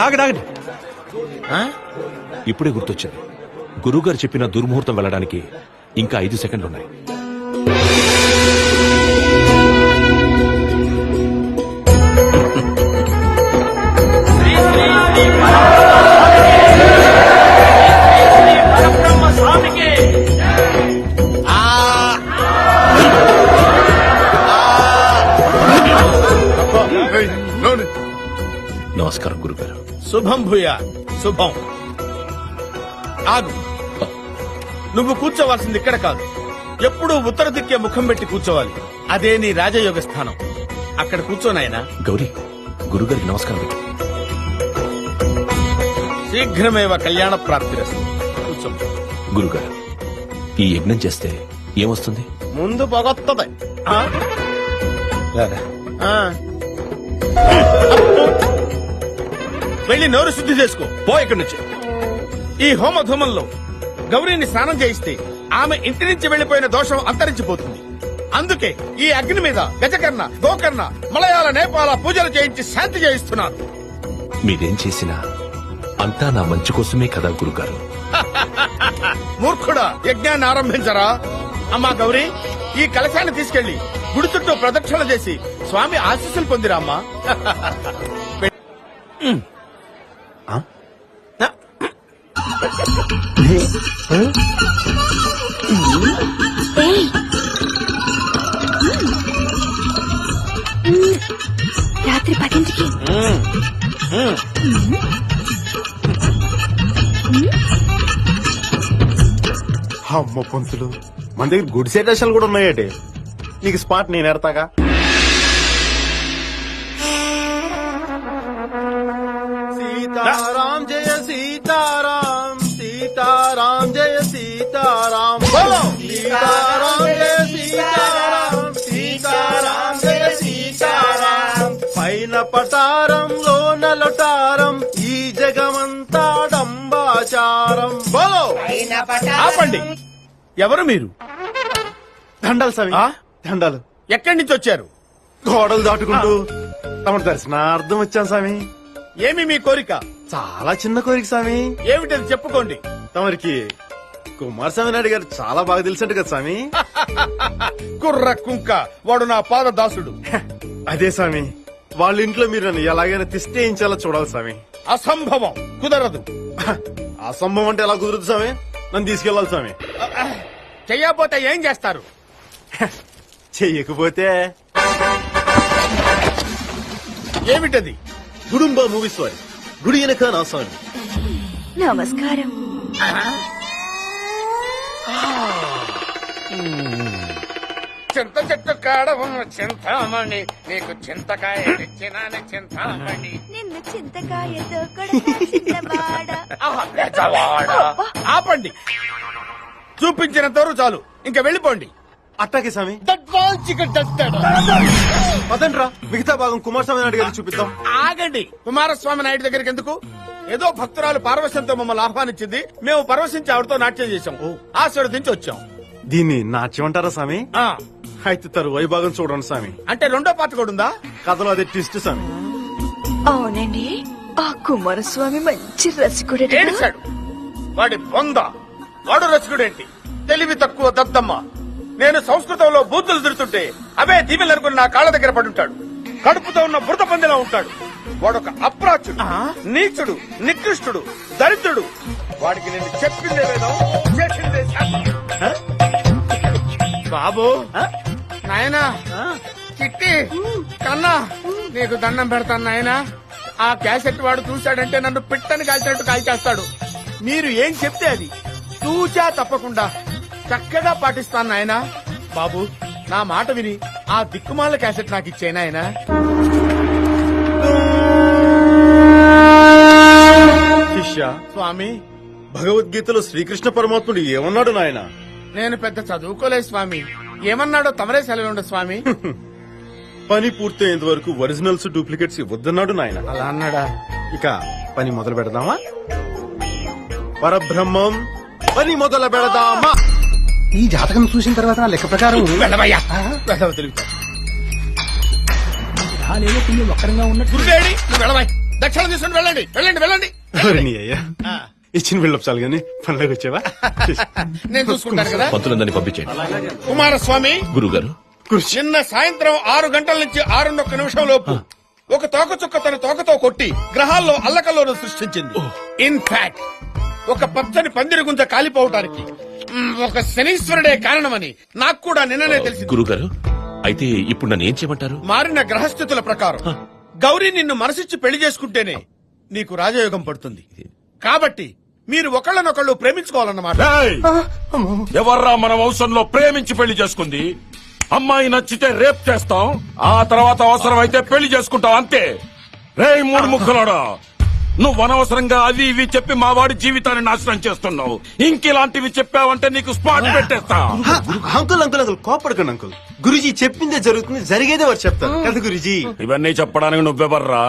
ఆగండి ఆగండి. ఇప్పుడే గుర్తొచ్చింది. గురువుగారు చెప్పిన దుర్ముహూర్తం వెళ్ళడానికి ఇంకా 5 సెకండ్లు ఉన్నాయి. నమస్కారం గురుగారు. శుభం భూయా. శుభం. ఆగు. నువ్వు కూర్చోవలసింది ఇక్కడ కాదు, ఎప్పుడూ ఉత్తర దిక్కే ముఖం పెట్టి కూర్చోవాలి. అదే నీ రాజయోగ స్థానం. అక్కడ కూర్చోనాయనా. గౌరీ, గురుగారికి నమస్కారం పెట్టు. శీఘ్రమేవ కళ్యాణ ప్రాప్తిరస్తు. కూర్చో. గురుగారు, ఈ యజ్ఞం చేస్తే ఏమొస్తుంది? ముందు పొగొత్తది. వెళ్ళి నోరు శుద్ధి చేసుకో. పో ఇక్కడి నుంచి. ఈ హోమధూమంలో గౌరీని స్నానం చేయిస్తే ఆమె ఇంటి నుంచి వెళ్లిపోయిన దోషం అంతరించిపోతుంది. అందుకే ఈ అగ్ని మీద గజకర్ణ, గోకర్ణ, మలయాళ, నేపాల పూజలు చేయించి శాంతి చేయిస్తున్నాను. మీరేం చేసినా అంతా నా మంచి కోసమే కదా గురుగారు. మూర్ఖుడా, యజ్ఞాన్ని ఆరంభించరా. అమ్మా గౌరీ, ఈ కలశాన్ని తీసుకెళ్లి గుడి చుట్టూ ప్రదక్షిణ చేసి స్వామి ఆశీస్సులు పొందిరా అమ్మా. రాత్రి 10ంటికి. అమ్మ పంతులు, మన దగ్గర గుడ్ సెటేషన్లు కూడా ఉన్నాయటే. నీకు స్పాట్ నేను ఎడతాగా. సీతారాం జయ సీతారాం, సీతారాం జయ సీతారాం, సీతారాం జయ సీతారాం, సీతారాం జయ సీతారాం. పైన పటారంలో నలటారం, ఈ జగమంతా డంబాచారం. బోలో. ఆపండి. ఎవరు మీరు? దండాలు స్వామి. దండాలు. ఎక్కడి నుంచి వచ్చారు? గోడలు దాటుకుంటూ తమ దర్శనార్థం వచ్చాం స్వామి. ఏమి మీ కోరిక? చాలా చిన్న కోరిక స్వామి. ఏమిటది చెప్పుకోండి. తమరికి కుమారస్వామి నాయుడు గారు చాలా బాగా తెలిసినట్టు కదా స్వామి. కుర్ర కుంక, వాడు నా పాద దాసుడు. అదే స్వామి, వాళ్ళ ఇంట్లో మీరు నన్ను ఎలాగైనా తిష్టేయించాలో చూడాలి స్వామి. అసంభవం, కుదరదు. అసంభవం అంటే ఎలా కుదురుతుంది స్వామి? నన్ను తీసుకెళ్లాలి స్వామి. చెయ్యకపోతే ఏం చేస్తారు? చెయ్యకపోతే ఏమిటది? గుడుంబ మూవీస్ వారి గుడి వెనక నా స్వామి. నమస్కారం. చింత చెట్టు కాడ ఉన్న చింతామణి, నీకు చింతకాయ తెచ్చినాను చింతామణి. నిన్ను చింతకాయతో చింతవాడ. ఆపండి. చూపించినంత వరకు చాలు, ఇంకా వెళ్ళిపోండి. అట్టాకే స్వామి. పదండ్రా, మిగతా భాగం కుమారస్వామి నాయుడు గారికి చూపిద్దాం. ఆగండి. కుమారస్వామి నాయుడు దగ్గరికి ఎందుకు? ఏదో భక్తురాలు పార్వశంతో మమ్మల్ని ఆహ్వానించింది, మేము పరవశించి ఆవిడతో నాట్యం చేశాం, ఆశీర్వదించి వచ్చాం. దీన్ని నాట్యం అంటారా స్వామి? ఆ, అయితే తరువాయి భాగం చూడండి స్వామి. అంటే రెండో పాట కూడా ఉందా? కథలో అదే ట్విస్ట్ స్వామి. అవునండి, ఆ కుమారస్వామి మంచి రసికుడే. ఏడిశాడు వాడి బొంద. వాడు రసికుడేంటి? తెలివి తక్కువ దద్దమ్మ. నేను సంస్కృతంలో బూతులు తిడుతుంటే అవే దీవెలనుకుని నా కాళ్ళ దగ్గర పడుంటాడు. కడుపుతో ఉన్న బురద పందిలా ఉంటాడు. వాడొక అప్రాచుడు, నీచుడు, నికృష్టుడు, దరిద్రుడు. వాడికి నేను చెప్పిందే వేదం, చేసిందే శాస్త్రం. బాబు, నాయనా, చిట్టి, కన్నా, నీకు దండం పెడతాను నాయనా. ఆ క్యాసెట్ వాడు చూశాడంటే నన్ను పిట్టని కాల్చినట్టు కాల్చేస్తాడు. మీరు ఏం చెప్తే అది తూచా తప్పకుండా చక్కగా పాటిస్తాను నాయనా. బాబు, నా మాట విని ఆ దిక్కుమాల క్యాసెట్ నాకు ఇచ్చే నాయనా. శిష్య, స్వామి, భగవద్గీతలో శ్రీకృష్ణ పరమాత్ముడు ఏమన్నాడు నాయన? నేను పెద్ద చదువుకోలేదు స్వామి. ఏమన్నాడో తమరే సెలవుండ స్వామి. పని పూర్తయ్యేంత వరకు ఒరిజినల్స్ డూప్లికేట్స్ ఇవ్వద్దన్నాడు నాయన. అలా అన్నాడా? ఇక పని మొదలు పెడదామా? పరబ్రహ్మం, పని మొదలు పెడదామా? ఈ జాతకం చూసిన తర్వాత నా లెక్క ప్రకారం వెళ్ళవయ్యా, వెళ్ళవ తెలుగుతా. గ్రహాలేవో కొన్ని వక్రంగా ఉన్నట్టు. గురుడేడి నువ్వు వెళ్ళవాయి. దక్షిణ తీసుకుని వెళ్ళండి వెళ్ళండి వెళ్ళండి. ఎవరు నీ అయ్యా ఇచ్చిన బిల్డప్ చాలు గానీ పనిలోకి వచ్చావా? నేను చూసుకుంటాను కదా. పంతులందరినీ పంపించండి. కుమారస్వామి గురుగారు, నిన్న సాయంత్రం 6 గంటల నుంచి 6:01 లోపు ఒక తోకచుక్క తన తోకతో కొట్టి గ్రహాల్లో అల్లకల్లోను సృష్టించింది. ఇన్ఫాక్ట్ ఒక పచ్చని పందిరి గుంజ కాలిపోవటానికి ఒక శనీశ్వరుడే కారణమని నాకు కూడా నిన్ననే తెలిసింది. గురుగారు, అయితే ఇప్పుడు నన్ను ఏం చేయమంటారు? మారిన గ్రహస్థితుల ప్రకారం గౌరీ నిన్ను మనసిచ్చి పెళ్లి చేసుకుంటేనే నీకు రాజయోగం పడుతుంది. కాబట్టి మీరు ఒకళ్ళనొకళ్ళు ప్రేమించుకోవాలన్నమాట. ఎవర్రా మన వంశంలో ప్రేమించి పెళ్లి చేసుకుంది? అమ్మాయి నచ్చితే రేప్ చేస్తాం, ఆ తర్వాత అవసరం అయితే పెళ్లి చేసుకుంటాం, అంతే. రేయ్ మూడు ముక్కలోడా, నువ్వు అనవసరంగా అవి ఇవి చెప్పి మా వాడి జీవితాన్ని నాశనం చేస్తున్నావు. ఇంకిలాంటివి చెప్పావంటే నీకు స్పాట్ పెట్టేస్తా. అంకుల్ అంకుల్ అంకుల్ కోపడకండి అంకుల్. గురుజీ చెప్పిందే జరుగుతుంది, జరిగేదే వారు చెప్తారు కదా గురుజీ. ఇవన్నీ చెప్పడానికి నువ్వెవర్రా?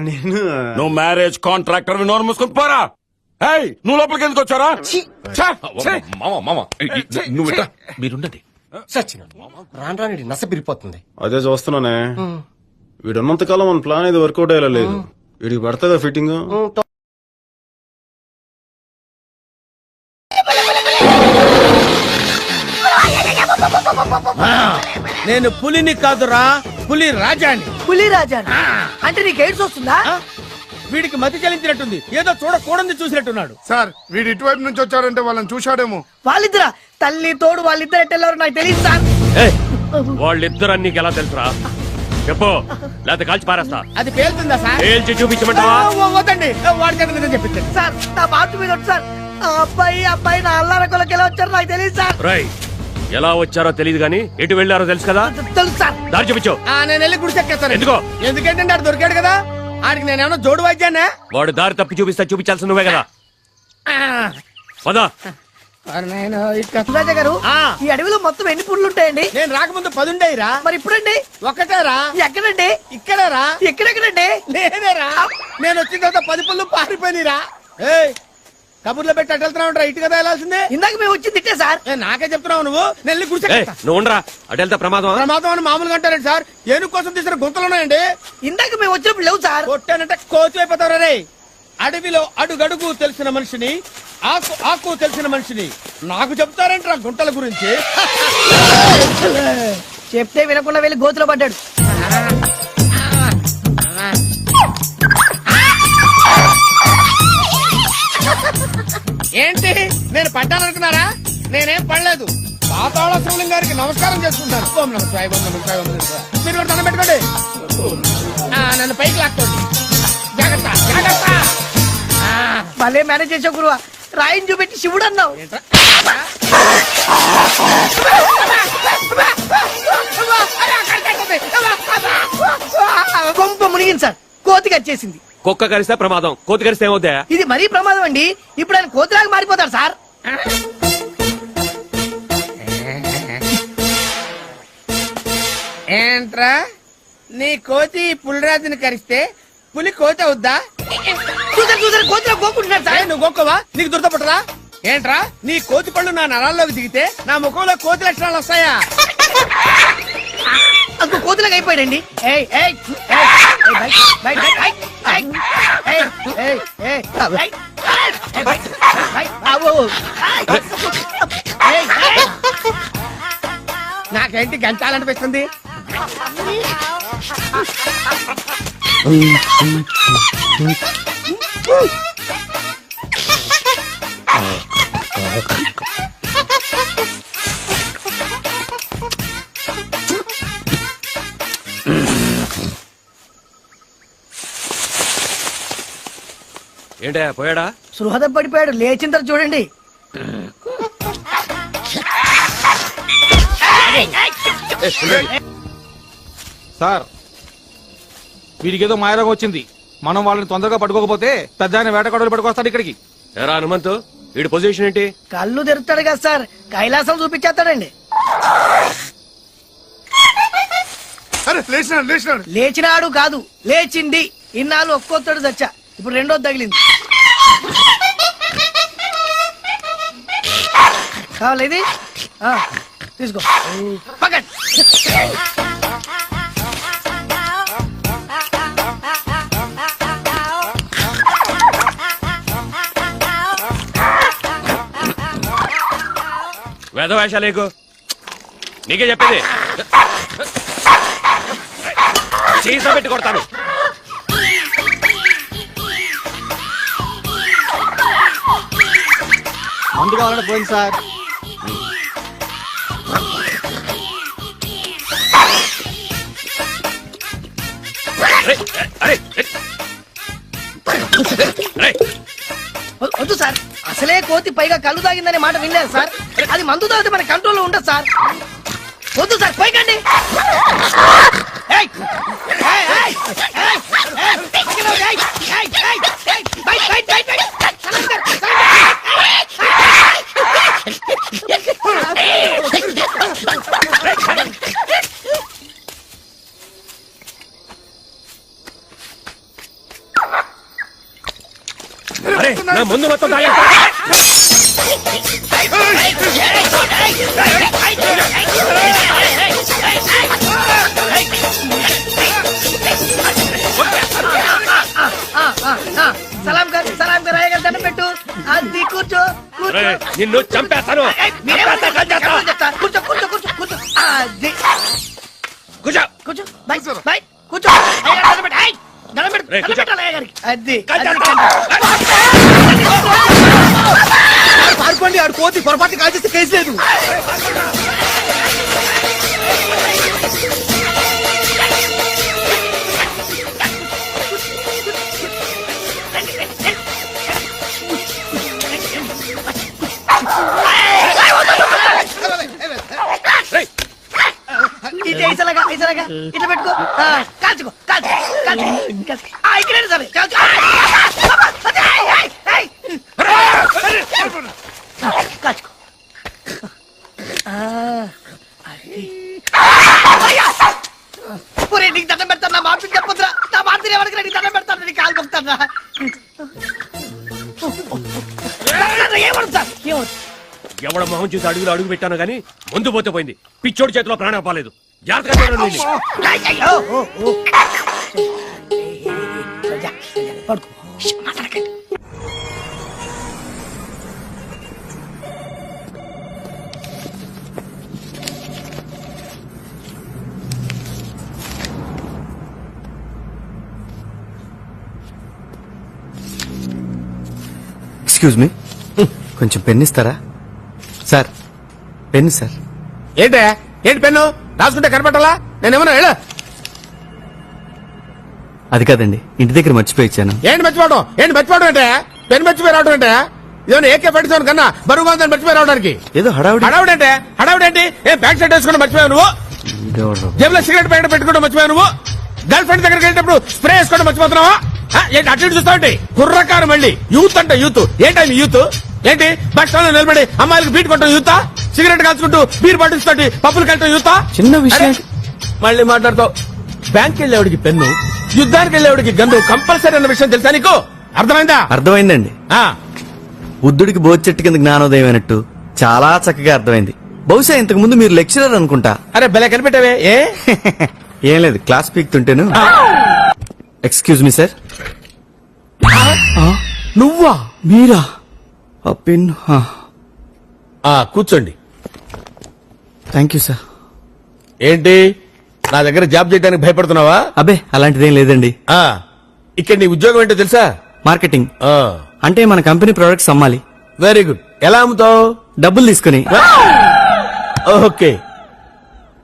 నేను నువ్వు మ్యారేజ్ కాంట్రాక్టర్, నోరు మూసుకొని పోరా. ఏయ్, నువ్వు లోపలికి ఎందుకు వచ్చారా? నువ్వు ఇట్రా, మీరుండండి. రాను రాని నస పిరిపోతుంది. అదే చూస్తున్నానే, వీడు ఉన్నంత కాలం మన ప్లాన్ ఏది వర్కౌట్ అయ్యేలా లేదు. వీడికి పడుతుందా ఫిట్టింగ్? నేను పులిని కాదురా, పులి రాజాని. పులి రాజా అంటే నీకు ఎయిడ్స్ వస్తుందా? వీడికి మతి చెల్లించినట్టుంది, ఏదో చూడకూడదు చూసినట్టున్నాడు. సార్ వీడు ఇటువైపు నుంచి వచ్చారంటే వాళ్ళని చూశాడేమో. వాళ్ళిద్దరా? తల్లి తోడు వాళ్ళిద్దరు ఎట్టెళ్ళారు నాకు తెలియదు సార్. వాళ్ళిద్దరు నీకు ఎలా తెలుసురా? చెప్పు, లేకపోతే కాల్చి పారేస్తా. అది పేలుతుందా సార్? పేల్చి చూపించమంటావా? వద్దండి, వాడి చేత నిజం చెప్పించండి. సార్ నా బాతు మీద వచ్చి సార్, ఆ అబ్బాయి నా అల్లారకొలకి ఎలా వచ్చారు నాకు తెలియదు సార్. రై, ఎలా వచ్చారో తెలియదు గాని ఎటు వెళ్ళారో తెలుసు కదా? తెలుసు సార్. దారి చూపించు. నేను వెళ్ళి గుడిసెక్కేస్తాను. ఎందుకో? ఎందుకంటే ఆడు దొరికాడు కదా, ఆడికి నేనేమన్నా జోడు వాయిద్యానా? వాడు దారి తప్పి చూపిస్తా, చూపించాల్సి నువ్వే కదా. పదా. రాజా గారు, ఈ అడవిలో మొత్తం ఎన్ని పుళ్ళు ఉంటాయండి? నేను రాకముందు 10 ఉండేరా. మరి ఇప్పుడండి? ఒక్కటేరా. ఎక్కడండి? ఇక్కడేరా. ఎక్కడెక్కడండి? లేదేరా, నేను వచ్చిన తర్వాత 10 పుల్లు పారిపోయినరా. ఏయ్, కబుర్లో పెట్టి అటు వెళ్తున్నావు, ఇటు కదా వెళ్ళాల్సిందే. ఇందాక మేము వచ్చింది తిట్టే సార్. నాకే చెప్తున్నావు నువ్వు. నెల్లి గుడిసెక్కేస్తా. నువ్వు ఉండరా, అటు వెళ్తా ప్రమాదం. ప్రమాదం అని మామూలుగా అంటారండి సార్. ఏనుగు కోసం తీసిన గుంతలు ఉన్నాయండి. ఇందాక మేము వచ్చినప్పుడు లేవు సార్. కొట్టానంటే కోతి అయిపోతారు రే. అడవిలో అడుగడుగు తెలిసిన మనిషిని, ఆకు ఆకు తెలిసిన మనిషిని నాకు చెప్తారంటారా గుంటల గురించి? చెప్తే వినకుండా వెళ్ళి గోతులో పడ్డాడు. ఏంటి నేను పడ్డాననుకున్నారా? నేనేం పడలేదు. పాతాళ శివలింగం గారికి నమస్కారం చేసుకుంటాను. ఓం నమః శివాయ, ఓం నమః శివాయ, ఓం నమః శివాయ. మీరు కూడా దండం పెట్టుకోండి. నన్ను పైకి లాక్కోండి. జాగ్రత్త జాగ్రత్త. భలే మేనేజ్ చేసావు గురువా. రాయిని చూపెట్టి శివుడు అన్నావు. కొంప మునిగింది సార్, కోతి కచ్చేసింది. కుక్క కరిస్తే ప్రమాదం, కోతి కరిస్తే ఏమవుతా? ఇది మరీ ప్రమాదం అండి. ఇప్పుడు ఆయన కోతిలాగా మారిపోతాడు సార్. ఏంట్రా, నీ కోతి పులిరాజుని కరిస్తే పులి కోతి అవుద్దా? చూసారు చూసారు, కోతిలో గోకుంటున్నాడు సార్. నువ్వు గోక్కవా? నీకు దురదపట్టరా? ఏంట్రా, నీ కోతి పళ్ళు నా నరాల్లోకి దిగితే నా ముఖంలో కోతి లక్షణాలు వస్తాయా? అందుకు కోతిలాగా అయిపోయాడండి. ఏయ్ ఏయ్ ఏయ్, బయట, బయట, బయట, ఏయ్, ఏయ్, ఏయ్, ఏయ్, ఏయ్, ఏయ్, బయట, బయట, ఆవో, ఏయ్, ఏయ్. నాకేంటి గంచాలనిపిస్తుంది. ఏంటే పోయాడా? సుహృదం పడిపోయాడు. లేచిన తర్వాత చూడండి. సార్, వీడికి ఏదో మాయరోగం వచ్చింది. మనం వాళ్ళని తొందరగా పట్టుకోకపోతే పెద్ద ఆయన వేటగాడులు పట్టుకొస్తాడు ఇక్కడికి. ఎరా హనుమంతు, వీడి పొజిషన్ ఏంటి? కళ్ళు తెరుస్తాడు కదా సార్, కైలాసం చూపించేస్తాడండి. అరే లేచినాడు లేచినాడు. లేచినాడు కాదు, లేచింది. ఇన్నాళ్ళు ఒక్కొత్తడు చచ్చా, ఇప్పుడు రెండోది తగిలింది. కావాలి ఇది? తీసుకో. పక్కన వేషాలేకు నీకే చెప్పేది. చీసా పెట్టి కొడతాను. మందు కావాలంటే పోయింది సార్. వద్దు సార్, అసలే కోతి పైగా కళ్ళు తాగిందనే మాట వినలేదు సార్. అది మందు తాగితే మన కంట్రోల్లో ఉండదు సార్. వద్దు సార్, పైకండి. ఏయ్! ఏయ్, ఏయ్, ఏయ్, ఏయ్, పైకి రావు, ఏయ్, ఏయ్, ఏయ్, ఏయ్, బయట, బయట, బయట, బయట. సలాం సార్, అరే నా ముందు మొత్తం తాగేస్తా. సలాం కర్ అయ్యగారు దండం పెట్టు. అది కూర్చో, కూర్చో. అరే, నిన్ను చంపేస్తాను. ఏయ్, మీరేమో చెప్తా. కూర్చో, కూర్చో, కూర్చో, కూర్చో. అది కూర్చో. కూర్చో, బై, బై, కూర్చో. అయ్యగారు దండం పెట్టు. ఏయ్, దండం పెట్టు, రేయ్, దండం కూర్చో. పెట్టాలి అయ్యగారికి. అది పారిపోండి, ఆడు కోతి పొరపాటు కాల్ చేస్తే కేసు లేదు. ఇది ఐసలాగా, ఐసలాగా ఇట్లా పెట్టుకో. కాల్చుకో, కాల్చుకో, కాల్చుకో, కాల్చుకో. ఇక్కడ సరే, కాల్చుకో. కాల్చుకో. పూరే నీకు దండం పెడతాను. నా మాట చెప్పొద్దురా. నా మాట ఎవరికి నీకు దండం పెడతాను. నీకు కాలు కొస్తాను. ఏమడు సార్, ఏమడు? ఎవడ మొహం చూసి అడుగులు అడుగు పెట్టాను గానీ ముందు పోతే పోయింది. పిచ్చోడి చేతిలో ప్రాణం పోలేదు. జాగ్రత్తగా చూడండి దీన్ని. అయ్యో, పడుకో, మాట్లాడకండి. ఎక్స్క్యూజ్ మీ, కొంచెం పెన్ ఇస్తారా సార్? Pen sir. ఏంటే ఏంటి పెన్ను రాసుకుంటే కనపట్టాలా? నేనేమన్నా ಹೇಳ అది కాదండి, ఇంటి దగ్గర మర్చిపోయి ఇచ్చాను. ఏంటి మర్చిపోవడం? ఏంటి మర్చిపోవడం అంటే పెన్ మర్చిపోయి రావడం అంటే ఇదేమన్నా ఏకే పట్టించాను కన్నా బరువుగా ఉందని మర్చిపోయి రావడానికి. ఏదో హడావుడి. హడావుడంటే హడావుడేంటి? ఏం బ్యాక్ సైడ్ వేసుకుంటే మర్చిపోయావు నువ్వు? జేబులో సిగరెట్ ప్యాకెట్ పెట్టుకుంటే మర్చిపోయావు నువ్వు? గర్ల్ ఫ్రెండ్ దగ్గరికి వెళ్ళేటప్పుడు స్ప్రే వేసుకోవడం మర్చిపోతున్నావా? ఏంటి అటు ఇటు చూస్తావు? కుర్రకారు మళ్ళీ యూత్ అంటే యూత్. ఏంటి యూత్? ఏంటి బస్ స్టాండ్ లో నిలబడి అమ్మాయిలకు బీట్ కొట్టడం యూతా? సిగరెట్ కాల్చుకుంటూ బీర్ బాటిల్స్ తోటి పప్పులు కట్టడం యూతా? చిన్న విషయం. మళ్ళీ మాట్లాడతావు. బ్యాంక్ వెళ్ళేవాడికి పెన్ను, యుద్ధానికి వెళ్ళేవాడికి గన్ను కంపల్సరీ అన్న విషయం తెలుసా నీకు? అర్థమైందా? అర్థమైందండి. బుద్ధుడికి బోధి చెట్టు కింద జ్ఞానోదయం అయినట్టు చాలా చక్కగా అర్థమైంది. బహుశా ఇంతకు ముందు మీరు లెక్చరర్ అనుకుంటా. అరే భలే కనిపెట్టావే. ఏం లేదు, క్లాస్ పీక్తుంటేను. Excuse me sir. నువ్వా? మీరా? ఆ పెన్. కూర్చోండి. Thank you sir. ఏంటి నా దగ్గర జాబ్ చేయడానికి భయపడుతున్నావా? అబ్బే అలాంటిదేం లేదండి. ఇక్కడ నీ ఉద్యోగం ఏంటో తెలుసా? మార్కెటింగ్. అంటే మన కంపెనీ ప్రొడక్ట్స్ అమ్మాలి. Very good. ఎలా అమ్ముతావు? డబ్బులు తీసుకుని. ఓకే,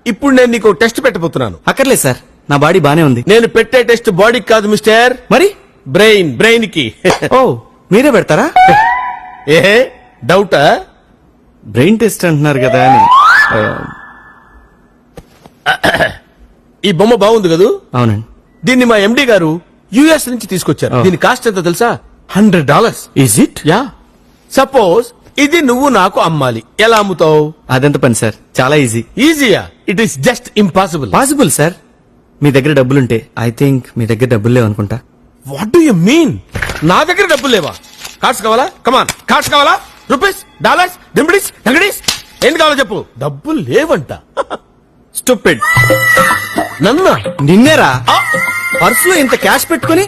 ఇప్పుడు నేను నీకు టెస్ట్ పెట్టబోతున్నాను. అక్కర్లేదు సార్, నా బాడీ బానే ఉంది. నేను పెట్టే టెస్ట్ బాడీకి కాదు మిస్టర్, మరి బ్రెయిన్ కి. ఓ మీరే పెడతారా? ఏ డౌటా? బ్రెయిన్ టెస్ట్ అంటున్నారు కదా అని. ఈ బొమ్మ బాగుంది కదూ? అవునండి. దీన్ని మా ఎండి గారు యుఎస్ నుంచి తీసుకొచ్చారు. దీని కాస్ట్ ఎంత తెలుసా? $100. Is it? యా. సపోజ్ ఇది నువ్వు నాకు అమ్మాలి, ఎలా అమ్ముతావు? అదెంత పని సార్, చాలా ఈజీ. ఈజీయా? It is just impossible. Possible sir. మీ దగ్గర డబ్బులుంటే. ఐ థింక్ మీ దగ్గర డబ్బులు లేవనుకుంటా. What do you mean? నా దగ్గర డబ్బులు లేవా? కార్డ్స్ కావాలా? కమాన్, కార్డ్స్ కావాలా? రూపీస్, డాలర్స్, డింబిడీస్, డంగడీస్, ఏంటి కావాలో చెప్పు. డబ్బులు లేవంట. స్టూపిడ్. నన్నా? నిన్నేరా? పర్సులో ఇంత క్యాష్ పెట్టుకుని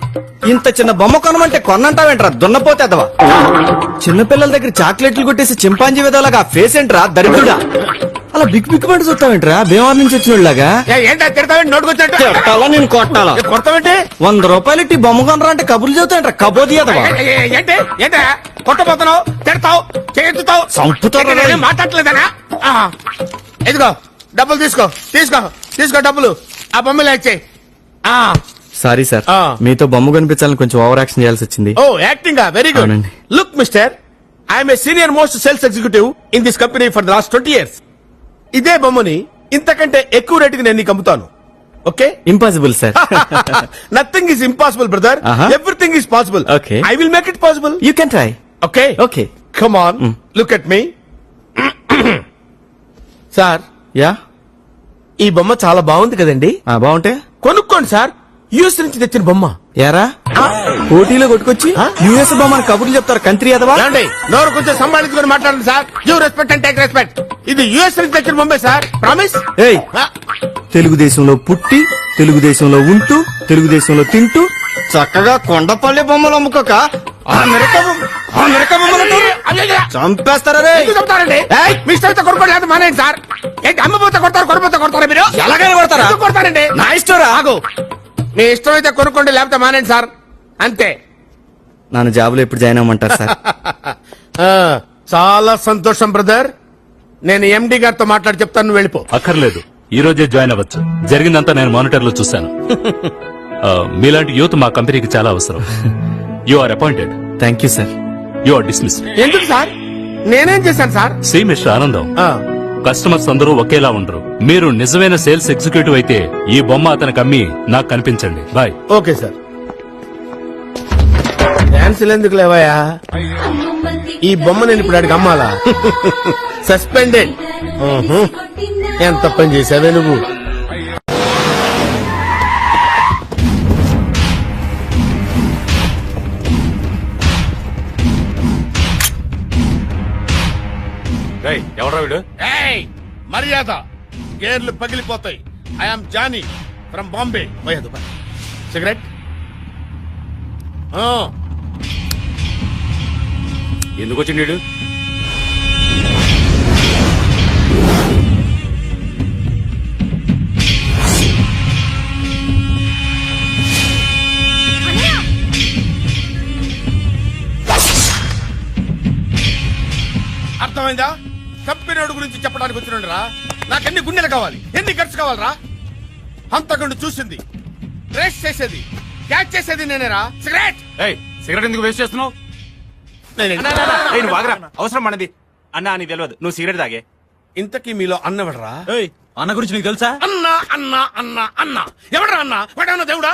ఇంత చిన్న బొమ్మ కొనమంటే కొన్నంటావేంట్రా దున్నపోతే అదవా చిన్నపిల్లల దగ్గర చాక్లెట్లు కొట్టేసి చింపాంజీ విధాలుగా ఆ ఫేస్ ఏంట్రా దరిద్రుడా అలా బిగ్ బిగ్ పంట చూస్తావేంట్రా బీమార్ నుంచి వచ్చినోళ్ళగా ఏంటో తిడతావేంటి నోటుకొచ్చినట్టు కొట్టాలా నేను కొట్టాలా కొడతావేంటి 100 రూపాయలు ఇట్టి బొమ్మ కొనరా అంటే కబుర్లు చెబుతాయంట్రా కబోది అదవా ఏంటి ఏంటా కొట్టబోతున్నావు తిడతావు చేతుతావు చంపుతారా రే? మాట్లాడలేదనా ఇదిగో డబ్బులు తీసుకో తీసుకో తీసుకో డబ్బులు ఆ బొమ్మలు ఇచ్చేయి సారీ సార్ ఆ. మీతో బొమ్మ కనిపించాలని కొంచెం ఓవర్ యాక్షన్ చేయాల్సి వచ్చింది ఓ యాక్టింగ్ వెరీ గుడ్ అవునండి. Look mister I'm a senior most sales executive in this company for the last 20 years ఇదే బొమ్మని ఇంతకంటే ఎక్కువ రేటుకి నేను నీకు అమ్ముతాను okay impossible sir nothing is impossible brother Uh-huh. Everything is possible Okay. I will make it possible you can try okay okay come on look at me sir యా ఈ బొమ్మ చాలా బాగుంది కదండి బాగుంటే కొనుక్కోండి సార్ యూఎస్ నుంచి తెచ్చిన బొమ్మ యారా పోటీలో కొట్టుకొచ్చి యుఎస్ బొమ్మని కబుర్లు చెప్తారు కంత్రి అదవా ఏమండి నోరు కొంచెం సంభాళించుకొని మాట్లాడండి sir give respect and take respect ఇది యుఎస్ నుంచి తెచ్చిన బొమ్మే సార్ ప్రామిస్ ఏయ్ తెలుగుదేశంలో పుట్టి తెలుగుదేశంలో ఉంటూ తెలుగుదేశంలో తింటూ చక్కగా కొండపల్లి బొమ్మలు అమ్ముకోక అమెరికా బొమ్మలు అంటారు? చంపేస్తారా రే చెప్తారండి మీ ఇష్టమైతే కొనుక్కోండి లేదా మానేయండి సార్ ఏంటి అమ్మపోతే కొడతారు కొనపోతే కొడతారా మీరు ఎలాగైనా కొడతారా? ఎందుకు కొడతారండి నా ఇష్టం రా. ఆగు మీ ఇష్టమైతే కొనుక్కోండి లేకపోతే మానేయండి సార్ అంతే నన్ను జాబులో ఎప్పుడు జాయిన్ అవ్వమంటారు సార్ ఆ, చాలా సంతోషం బ్రదర్ నేను ఎండి గారితో మాట్లాడి చెప్తాను నువ్వు వెళ్ళిపో అక్కర్లేదు ఈ రోజే జాయిన్ అవ్వచ్చు జరిగిందంతా నేను మానిటర్ లో చూశాను మీలాంటి యూత్ మా కంపెనీకి చాలా అవసరం you are appointed thank you sir you are dismiss ఎందుకు సార్ నేనేం చేశాను సార్ సి మిస్టర్ ఆనందం ఆ, కస్టమర్స్ అందరూ ఒకేలా ఉండరు మీరు నిజమైన సేల్స్ ఎగ్జిక్యూటివ్ అయితే ఈ బొమ్మ అతనికి అమ్మి నాకు కనిపించండి బాయ్ ఓకే సార్ డాన్సులు ఎందుకు లేవయా ఈ బొమ్మ నేను ఇప్పుడు అడిగి అమ్మాలా సస్పెండెడ్ ఎంత పని చేసావే నువ్వు ఎవరా వీడు ఏయ్ మర్యాద గేర్లు పగిలిపోతాయి ఐఎమ్ జానీ ఫ్రమ్ బాంబే పోయేదు సిగరెట్ ఎందుకు వచ్చిండు వీడు? అర్థమైందా కంపెనీ గురించి చెప్పడానికి వచ్చినండిరా నాకెన్ని గుండెలు కావాలి ఎన్ని ఖర్చు కావాలరా హంతకుండా చూసింది రేస్ చేసేది క్యాచ్ చేసేది నేనేరా సిగరెట్ ఏయ్ సిగరెట్ ఎందుకు వేస్ట్ చేస్తున్నావు నువ్వు ఆగరా అవసరం మనది అన్నా నీకు తెలియదు నువ్వు సిగరెట్ తాగే ఇంతకీ మీలో అన్నవడరా అన్న గురించి నీకు తెలుసా అన్నా అన్నా అన్నా అన్నా ఎవడరా అన్నా వాడేమన్నా దేవుడా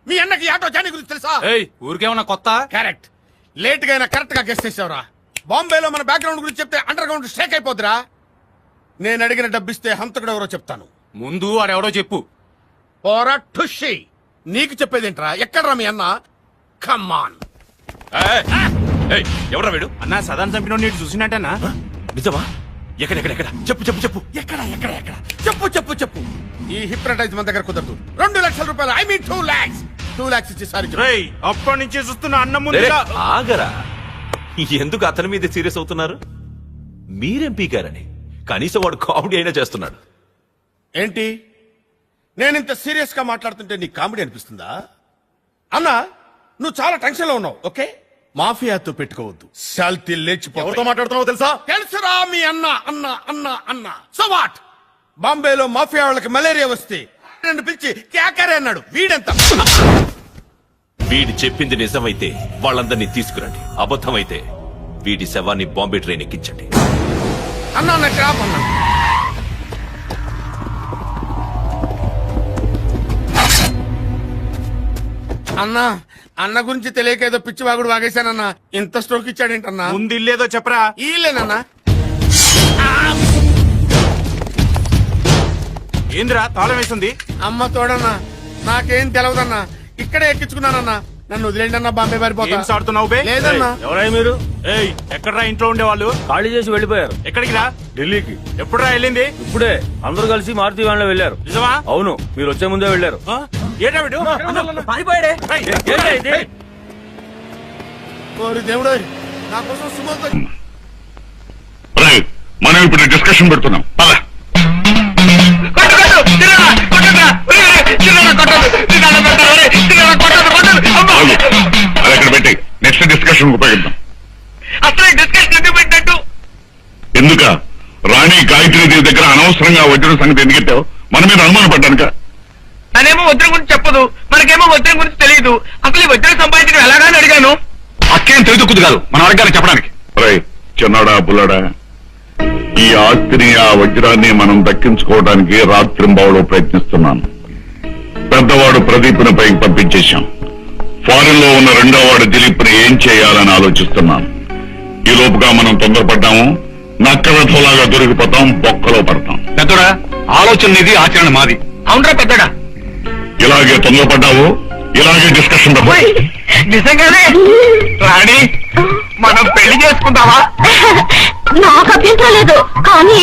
మీ అన్నకి ఆటో జానీ గురించి తెలుసా ఏయ్ ఊరికేమన్నా కొత్త కరెక్ట్ లేట్ గా అయినా కరెక్ట్ గా గెస్ట్ చేసావురా బాంబేలో మన బ్యాక్గ్రౌండ్ గురించి చెప్తే అండర్ గ్రౌండ్ షేక్ అయిపోద్దిరా నేను అడిగిన డబ్బిస్తే హంతకుడు ఎవరో చెప్తాను ముందు వాడెవడో చెప్పు పోరా ఠుషి నీకు చెప్పేదేంట్రా ఎక్కడ్రా మీ అన్న కమ్మాన్ ఎవరా వీడు అన్నా సదాన్ చంపిన నీటి చూసినట్టేనా నిజమా ఎక్కడెక్కడెక్కడ చెప్పు చెప్పు చెప్పు ఎక్కడ ఎక్కడ ఎక్కడ చెప్పు చెప్పు చెప్పు ఈ హిప్నటైజ్ మన దగ్గర కుదరదు 2 లక్షల రూపాయలు ఐ మీన్ 2 lakhs 2 lakhs ఇచ్చి సారీ చెప్పు. అప్పటి నుంచి చూస్తున్న అన్న ముందు రే, ఆగరా ఎందుకు అతని మీద సీరియస్ అవుతున్నారు మీరేం పీకారని కనీసం వాడు కామెడీ అయినా చేస్తున్నాడు ఏంటి నేను ఇంత సీరియస్ గా మాట్లాడుతుంటే నీకు కామెడీ అనిపిస్తుందా అన్న నువ్వు చాలా టెన్షన్ లో ఉన్నావు ఓకే మాఫియాతో పెట్టుకోవద్దు శాల్తీ లేచిపోతా మాట్లాడుతున్నావు తెలుసా తెలుసురా మీ అన్న అన్న అన్న అన్న సో వాట్ బాంబేలో మాఫియా వాళ్ళకి మలేరియా వస్తే నన్ను పిలిచి కేకరే అన్నాడు వీడెంత వీడి చెప్పింది నిజమైతే వాళ్ళందరినీ తీసుకురండి అబద్ధమైతే వీడి శవాన్ని బాంబే ట్రైన్ ఎక్కించండి అన్న అన్న క్రాప్ అన్న అన్న అన్న గురించి తెలియక ఏదో పిచ్చివాగుడు వాగేశానన్నా ఇంత స్ట్రోక్ ఇచ్చాడేంటన్నా ముందు ఇల్లేదో చెప్పరా ఈలేనన్నా ఏందిరా తాళం వేసింది అమ్మ తోడన్నా నాకేం తెలవదన్నా ఇక్కడే ఎక్కించుకున్నానన్నా నన్ను వదిలేండి అన్న బాంబే పారిపోతా ఏం సాడుతున్నావు బే లేదన్నా ఎవరై మీరు ఏయ్ ఎక్కడరా ఇంట్లో ఉండేవాళ్ళు ఖాళీ చేసి వెళ్ళిపోయారు ఎక్కడికి రా ఢిల్లీకి ఎప్పుడురా వెళ్ళింది ఇప్పుడే అందరూ కలిసి మారుతి వ్యాన్ లో వెళ్ళారు నిజమా అవును మీరు వచ్చే ముందే వెళ్ళారు ఆ? ఓరి దేవుడా నా కోసం సుమంత్ మనం ఇప్పుడు డిస్కషన్ పెడుతున్నాం పద. అది అక్కడ పెట్టి నెక్స్ట్ డిస్కషన్ ఉపయోగిద్దాం. అసలు డిస్కషన్ ఎందుకు పెట్టినట్టు? ఎందుక రాణి గాయత్రీదేవి దగ్గర అనవసరంగా వజ్రం సంగతి ఎందుకు ఎత్తావు? మన మీద అనుమానం పడ్డానుక. తనేమో వజ్రం గురించి చెప్పదు, మనకేమో వజ్రం గురించి తెలియదు. అసలు ఈ వజ్రం సంపాదించడం ఎలాగా అని అడిగాను. అక్కేం తెలియదుక్కుదు కాదు మన అడగానే చెప్పడానికి. చిన్నాడా పుల్లాడా, ఈ ఆస్తిని ఆ వజ్రాన్ని మనం దక్కించుకోవడానికి రాత్రింబావులో ప్రయత్నిస్తున్నాను. పెద్దవాడు ప్రదీప్ని పైకి పంపించేశాం. ఫారిన్ లో ఉన్న రెండో వాడు దిలీప్ ని ఏం చేయాలని ఆలోచిస్తున్నాను. ఈ లోపుగా మనం తొందరపడ్డాము, నక్కవెత్తలాగా దొరికిపోతాం, బొక్కలో పడతాం. పెద్దడా ఆలోచన ఇది, ఆచరణ మాది. అవునరా పెద్దడా? ఇలాగే తొందరపడ్డావు, ఇలాగే డిస్కషన్ నిజంగానే రాణి మనం పెళ్లి చేసుకుందామా? నాకు అభ్యంతరం లేదు, కానీ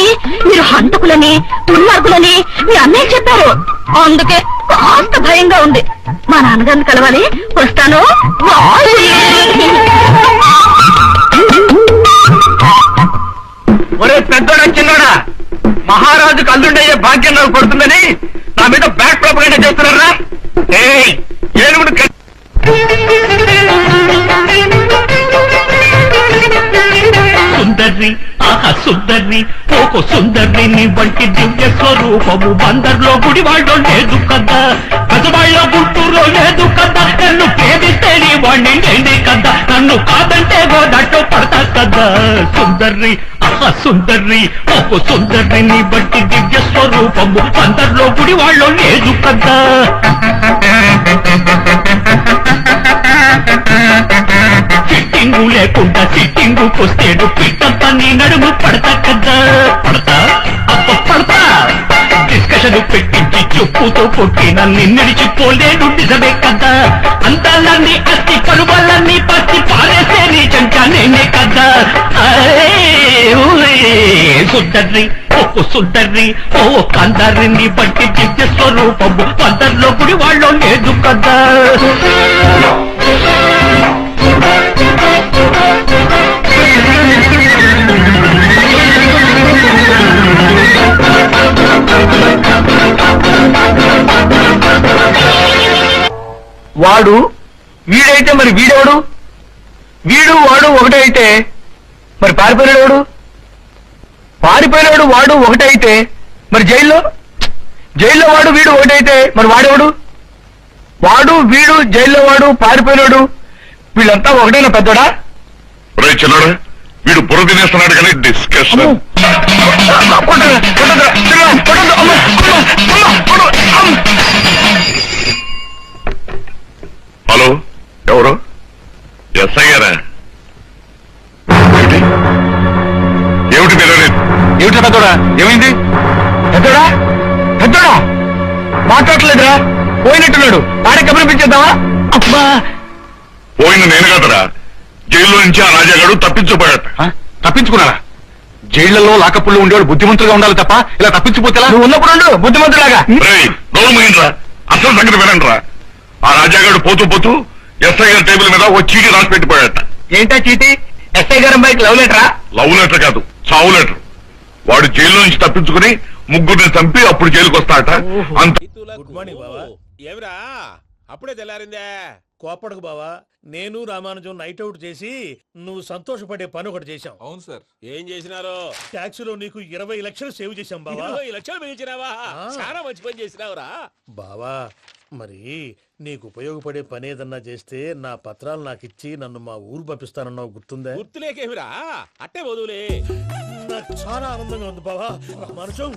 మీరు హంతకులని దుర్మార్గులని మీ అన్నయ్య చెప్పారు, అందుకే కాస్త భయంగా ఉంది. మా నాన్నగారిని కలవాలి, వస్తాను. ఒరే పెద్దోడా చిన్నోడా, మహారాజు కల్లుండయ్యే భాగ్యం నాకు పడుతుందని నా మీద బ్యాక్ ప్రాపగండా చేస్తున్నారా? ఏనుగుడు సుందర్ని ఆహా సుందర్ని పోకు సుందర్ని నీ వంటి దివ్య స్వరూపము బందర్లో గుడివాళ్ళో లేదు కదా, పెదవాళ్ళలో గుంటూరులో లేదు కదా. నన్ను ప్రేమిస్తే నీ వాణ్ణి నేనే కదా, నన్ను కాదంటే గోదాటో పడతా కదా. సుందర్ని ఆహా సుందర్ని పోకు సుందర్ని నీ వంటి దివ్య స్వరూపము బందర్లో గుడివాళ్ళో లేదు కదా. సిట్టింగు లేకుండా సిట్టింగుకొస్తేడు పిట్టంతా నీ నడుము పడతా కదా. పడతా అప్ప పడతా డిస్కషన్ పెట్టించి చెప్పుతో కొట్టిన నిన్నడిచిపోలేడు నిజమే కదా. అందాలన్నీ అస్థి పరువాలన్నీ పచ్చి పారేసే నీ చెంచా నేనే కదా. సుందర్ని ఒక్కు సుందర్ని ఓ కందరిని బట్టి దివ్య స్వరూపము అందరిలో గుడి వాళ్ళు లేదు కదా. వాడు వీడైతే మరి వీడెవడు? వీడు వాడు ఒకటే అయితే మరి పారిపోయినాడు? పారిపోయినాడు వాడు ఒకటే అయితే మరి జైల్లో వాడు వీడు ఒకటైతే మరి వాడెవడు? వాడు వీడు జైల్లో వాడు పారిపోయినాడు వీళ్ళంతా ఒకటేనా పెద్దడా? చిన్నాడా వీడు బుర్ర తినేస్తున్నాడు కానీ డిస్కషన్. హలో ఎవరు? ఎస్ఐ గారా? ఏమిటి మీరు? ఏమిటా పెద్దోడా? ఏమైంది పెద్దోడా? పెద్దోడా మాట్లాడలేదురా, పోయినట్టున్నాడు. వాడే కబురిపించేద్దామా? అబ్బా పోయిన నేను కదరా, జైల్లో నుంచి ఆ రాజాగాడు తప్పించుకుపోయాట. తప్పించుకున్నారా? జైళ్లలో లాకప్పుల్లో ఉండేవాడు బుద్ధిమంతులుగా ఉండాలి తప్ప ఇలా తప్పించిపోతే నువ్వు ఉన్నప్పుడు బుద్ధిమంతులాగా. నోరుమోయిండ్రా, అసలు సంగతి వినండిరా. ఆ రాజాగాడు పోతూ పోతూ ఎస్ఐ గారి టేబుల్ మీద ఓ చీటీ రాసి పెట్టిపోయాట. ఏంటా చీటీ? ఎస్ఐ గారి అమ్మాయికి లవ్ లెటరా? లవ్ లెటర్ కాదు, చావు లెటర్. వాడు జైల్లో నుంచి తప్పించుకుని ముగ్గురిని చంపి అప్పుడు జైలుకి వస్తాట. అంత గుడ్ మార్నింగ్ బావా. ఏమిరా అప్పుడే తెల్లారిందే? కోపడకు బావా, నేను రామానుజం నైట్ అవుట్ చేసి నువ్వు సంతోషపడే పని ఒకటి చేశాం. అవును సార్. ఏం చేసినారో? ట్యాక్సీలో నీకు 20 లక్షలు సేవ్ చేశాం బావా. 20 లక్షలు మిగిల్చినావా? చాలా మంచి పని చేసినావురా బావా. మరి నీకు ఉపయోగపడే పని ఏదన్నా చేస్తే నా పత్రాలు నాకు ఇచ్చి నన్ను మా ఊరు పంపిస్తానన్నావు, గుర్తుందా? గుర్తులేకేమిరా, అట్టే వదులే. నాకు చాలా ఆనందంగా ఉంది బావా. రామానుజం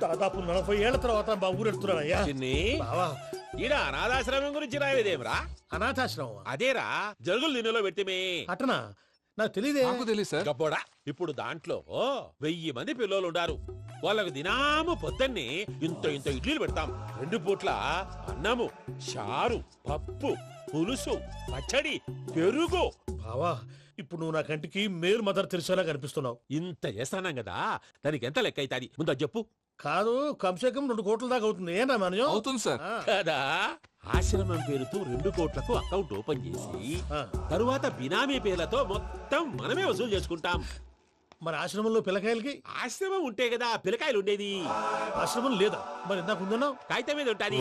దాదాపు 40 ఏళ్ల తర్వాత మా ఊరు ఎడుతున్నానయ్యా. బావా ఈడ అనాథాశ్రమం గురించి రాయలేదేమిరా? అనాథాశ్రమం అదేరా, జరుగులు దీనిలో పెట్టిమే. అటనా? నాకు తెలియదే. నాకు తెలియదు సార్. గబ్బోడా, ఇప్పుడు దాంట్లో 1000 మంది పిల్లలు ఉండారు. వాళ్ళకు దినాము పొద్దున్నే ఇంత ఇడ్లీలు పెడతాం. 2 పూట్ల అన్నము, చారు, పప్పు, పులుసు, పచ్చడి, పెరుగు. బావా ఇప్పుడు నువ్వు నా కంటికి మేలు మదర్ తెరిసేలా కనిపిస్తున్నావు. ఇంత చేస్తానం కదా, దానికి ఎంత లెక్క అవుతుంది ముందు చెప్పు. కాదు కంసే కం 2 కోట్ల దాకా అవుతుంది ఏం రామానుజం అవుతుంది సార్. కదా ఆశ్రమం పేరుతో 2 కోట్లకు అకౌంట్ ఓపెన్ చేసి ఆ. తరువాత బినామీ పేర్లతో మొత్తం మనమే వసూలు చేసుకుంటాం. మరి ఆశ్రమంలో పిల్లకాయలకి ఆశ్రమం ఉంటే కదా పిల్లకాయలు ఉండేది. ఆశ్రమం లేదా మరి ఇందాక ఉందన్నావు కాగితం మీద ఉంటాది.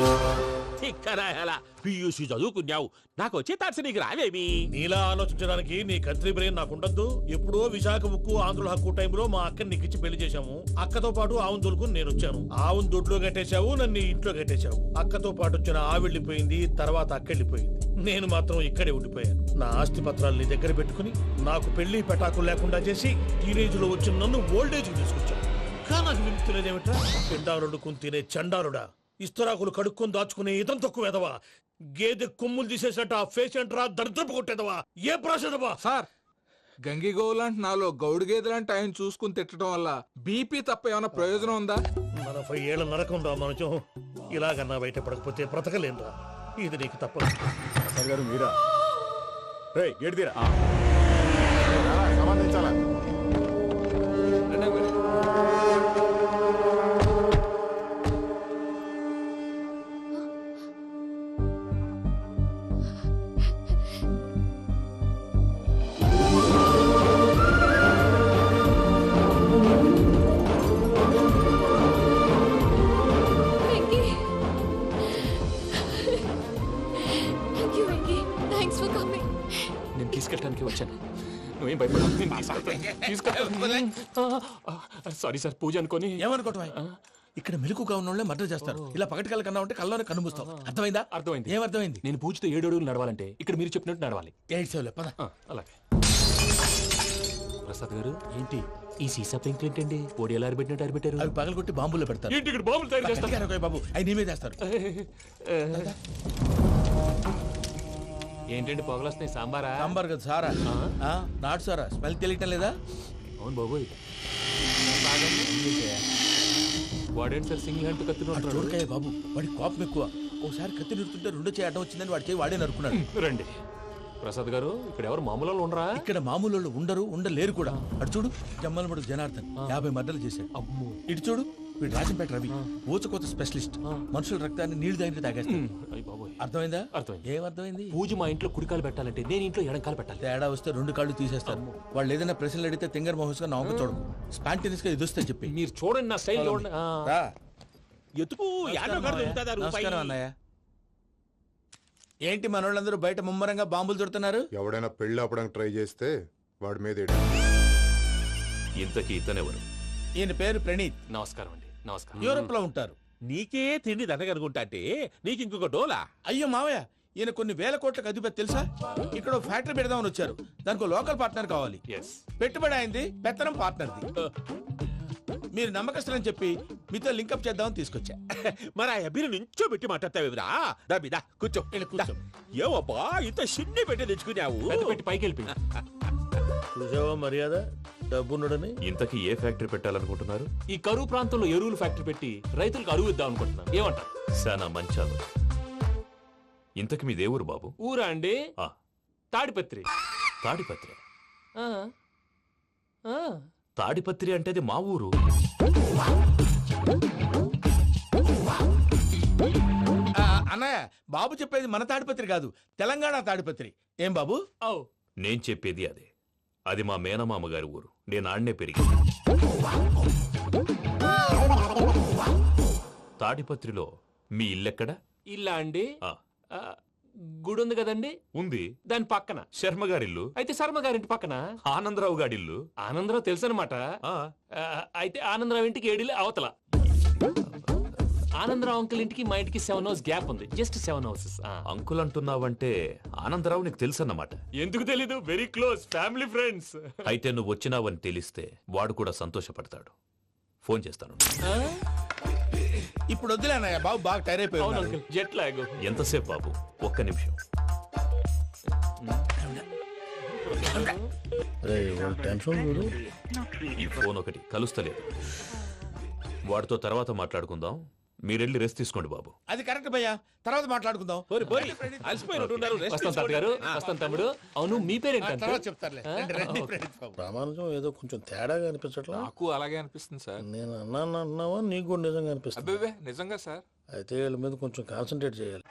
చిక్కరాయాలా పియూసీ చదువుకున్నావు, నాకు వచ్చే తాట్స్ నీకు రావేమి? నీలా ఆలోచించడానికి నీ కత్రి బ్రెయిన్ నాకు ఉండద్దు. ఎప్పుడో విశాఖ ఉక్కు ఆంధ్రుల హక్కు టైంలో మా అక్కని నీకిచ్చి పెళ్లి చేశాము. అక్కతో పాటు ఆవును దొడుకుని నేను వచ్చాను. ఆవును దొడ్లో కట్టేశావు, నన్ను ఈ ఇంట్లో కట్టేశావు. అక్కతో పాటు వచ్చిన ఆవిళ్ళిపోయింది, తర్వాత అక్కెళ్ళిపోయింది. నేను మాత్రం ఇక్కడే ఉండిపోయాను. నా ఆస్తి పత్రాలు నీ దగ్గర పెట్టుకుని నాకు పెళ్లి పెటాకులు లేకుండా చేసి టీనేజ్ లో వచ్చిన నన్ను ఓల్డేజ్ తీసుకొచ్చాను. కానీ నాకు విముక్తులేదేమిట్రా? పిండారుడుకుని తినే చండారుడా, ఇస్తరాకులు కడుక్కొని దాచుకునే ఇతం తక్కువ ఎదవా, గేదె కొమ్ములు తీసేసట పేషెంట్ రా దరిద్రపు కొట్టేదవా, ఏ ప్రాసెదవా? సార్ గంగిగోవు లాంటి నాలో గౌడు గేదెలాంటి ఆయన చూసుకుని తిట్టడం వల్ల బీపీ తప్ప ఏమైనా ప్రయోజనం ఉందా? 40 ఏళ్ల నరకం రా మనచం. ఇలాగన్నా బయటపడకపోతే బ్రతకలేనురా. ఇది నీకు తప్పదు. సార్ గారు మీరా? రే గేట్ తీరా. సంబంధించాలా? నేను తీసుకెళ్ళడానికి వచ్చాను, నువ్వేం భయపడ. సారీ సార్, పూజ అనుకోని. ఏమనుకోవటం? ఇక్కడ మెలకుగా ఉన్న వాళ్ళే మర్డర్ చేస్తారు. ఇలా పగటి కళ్ళ కన్నా ఉంటే కళ్ళలోనే కనుమూస్తావు. అర్థమైందా? అర్థమైంది. ఏమర్థమైంది? నేను పూజతో 7 అడుగులు నడవాలంటే ఇక్కడ మీరు చెప్పినట్టు నడవాలి. 8 సేవలే పద. అలాగే. ప్రసాద్ గారు ఏంటి ఈ సీసా పెంకులు ఏంటండి? ఓడి ఎలా అరబెట్టినట్టు అరబెట్టారు? అవి పగలగొట్టి బాంబులో పెడతారు. ఏంటి ఇక్కడ బాంబులు తయారు చేస్తారు? బాబు అవి నేమే చేస్తారు. ఏంటండి పొగలొస్తాయి? సాంబారా? సాంబార్ కదా సారా. నాటు సారా స్మెల్ తెలియటం లేదా? అవును బాబోయ్. వాడేంటి సార్ సింగిల్ హ్యాండ్ కత్తి చూడకాయ బాబు, వాడి కోపం ఎక్కువ. ఒకసారి కత్తి నిరుతుంటే 2 చేయడం వచ్చిందని వాడి చేయి వాడే నరుకున్నాడు. రండి ప్రసాద్ గారు, ఇక్కడ ఎవరు మామూలు వాళ్ళు ఉండరా? ఇక్కడ మామూలు వాళ్ళు ఉండరు, ఉండలేరు కూడా. అటు చూడు, జమ్మలమడు జనార్దన్ 50 మర్డర్లు చేశాడు. అమ్మో. ఇటు చూడు, వీడు రాజంపేట రవి ఊచకోత స్పెషలిస్ట్. మనుషుల రక్తాన్ని నీళ్లు దగ్గర తాగేస్తాడు. అర్థమైందా? అర్థమైంది. ఏమర్థమైంది? పూజ మా ఇంట్లో కుడికాలు పెట్టాలంటే నేను ఇంట్లో ఎడంకాలు పెట్టాలి. తేడా వస్తే 2 కాళ్ళు తీసేస్తారు. వాళ్ళు ఏదైనా ప్రశ్నలు అడిగితే తింగర్ మహోస్ గా నవ్వు చూడకు. స్పాంటినియస్ గా ఎదుస్తా చెప్పి. మీరు చూడండి నా స్టైల్. ఎతుకు యాడో కాడ దొరుకుతుందా రూపాయి? నమస్కారం అన్నయ్య. ఏంటి మనోళ్ళందరూ బయట ముమ్మరంగా బాంబులు దొరుకుతున్నారు? ఎవడైనా పెళ్లి ఆపడానికి ట్రై చేస్తే వాడి మీద ఇంతకీ ఇతనెవరు? ఈయన పేరు ప్రణీత్. నమస్కారం అండి. నమస్కారం. యూరోప్ లో ఉంటారు. నీకే తిండి దండగనుకుంటా అంటే నీకు ఇంకొక డోలా? అయ్యో మావయ్య, ఈయన కొన్ని వేల కోట్లకు అధిపతి తెలుసా? ఇక్కడ ఫ్యాక్టరీ పెడదామని వచ్చారు. దానికి లోకల్ పార్ట్నర్ కావాలి. పెట్టుబడి అయింది, పెత్తనం పార్ట్నర్ది. మీరు నమ్మకస్తులని చెప్పి మీతో లింకప్ చేద్దామని తీసుకొచ్చా. మరి ఆ అబ్బిని నుంచో పెట్టి మాట్లాడతావురా? దాబిదా కూర్చో. ఏవబ్బా ఇంత సిన్ని పెట్టి తెచ్చుకున్నావు? పెట్టి పైకి వెళ్ళిపోయి చూసావా మర్యాద డబ్బున్నడని. ఇంతకీ ఏ ఫ్యాక్టరీ పెట్టాలనుకుంటున్నారు? ఈ కరువు ప్రాంతంలో ఎరువులు ఫ్యాక్టరీ పెట్టి రైతులకు అరువు ఇద్దాం అనుకుంటున్నాను. ఏమంటారు? శానా మంచాలు. ఇంతకి మీ దేవురు బాబు? ఊరా అండి? తాడిపత్రి. తాడిపత్రి? తాడిపత్రి అంటే అది మా ఊరు. అన్నయ్య, బాబు చెప్పేది మన తాడిపత్రి కాదు, తెలంగాణ తాడిపత్రి. ఏం బాబు? నేను చెప్పేది అదే. అది మా మేనమామ గారి ఊరు. నేను ఆడనే పెరిగి. తాడిపత్రిలో మీ ఇల్లెక్కడ? ఇల్లా అండి? గుడి ఉంది కదండి? ఉంది. దాని పక్కన శర్మ గారిల్లు. అయితే శర్మ గారింటి పక్కన ఆనందరావు గారిల్లు. ఆనందరావు తెలుసు అనమాట. అయితే ఆనందరావు ఇంటికి 7 ఇల్లు అవతల. ఆనందరావు అంకుల్ ఇంటికి మా ఇంటికి 7 హౌస్ గ్యాప్ ఉంది. Just 7 houses. అంకుల్ అంటున్నావంటే ఆనందరావు నీకు తెలుసు అన్నమాట. ఎందుకు తెలీదు? Very close family friends. అయితే నువ్వు వచ్చినావని తెలిస్తే వాడు కూడా సంతోషపడతాడు. ఫోన్ చేస్తాను. ఇప్పుడు వద్దులే అన్నయ్య, బాబు బాగా టైర్ అయిపోయాడు. Jet lag. ఎంతసేపు బాబు? ఒక్క నిమిషం. ఈ ఫోన్ ఒకటి కలుస్తలేదు. వాడితో తర్వాత మాట్లాడుకుందాం. మీరెళ్ళి రెస్ట్ తీసుకోండి బాబు. అది కరెక్ట్ భయ్యా, తర్వాత మాట్లాడుకుందాం. అలసిపోయినట్టున్నారు వస్తాం తాత గారు, వస్తాం తమ్ముడు. అవును మీ పేరేంటి తర్వాత చెప్తారులే. రండి, రండి, ప్రణీత్ బాబు. రామానుజం ఏదో కొంచెం తేడాగా అనిపించట్లా. నాకు అలాగే అనిపిస్తుంది సార్. నేను అన్నాను అంటున్నావా, నీకు కూడా నిజంగా అనిపిస్తుంది. అబ్బే నిజంగా సార్. అయితే వీళ్ళ మీద కొంచెం కాన్సన్ట్రేట్ చేయాలి.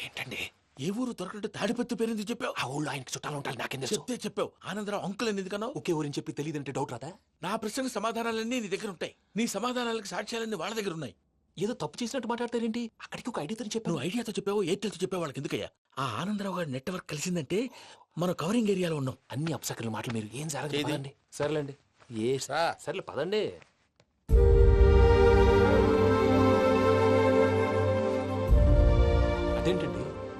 ఏంటండి ఏ ఊరు దొరకట్టు తాడిపత్రి పేరు ఎందుకు చెప్పావు? ఆ ఊళ్ళో ఆయనకి చుట్టాలు ఉంటారు, నాకేం తెలుసు. చెప్తే చెప్పావు. ఆనందరావు అంకుల్ అని ఎందుకన్నావు? ఒకే ఊరిని చెప్పి తెలియదంటే డౌట్ రాదా? నా ప్రశ్నకు సమాధానాలన్నీ నీ దగ్గర ఉంటాయి. నీ సమాధానాలకు సాక్ష్యాలన్నీ వాళ్ళ దగ్గర ఉన్నాయి. ఏదో తప్పు చేసినట్టు మాట్లాడతారేంటి? అక్కడికి ఒక ఐడియాతో చెప్పావు. నువ్వు ఐడియాతో చెప్పావు, ఎయిర్టెల్తో చెప్పావు, వాళ్ళకి ఎందుకయ్యా? ఆ ఆనందరావు గారి నెట్వర్క్ కలిసిందంటే మనం కవరింగ్ ఏరియాలో ఉన్నాం. అన్ని అప్సకర్ల మాటలు మీరు ఏం జరగదండి. సర్లేండి. ఏ సర్లే పదండి. అదేంటండి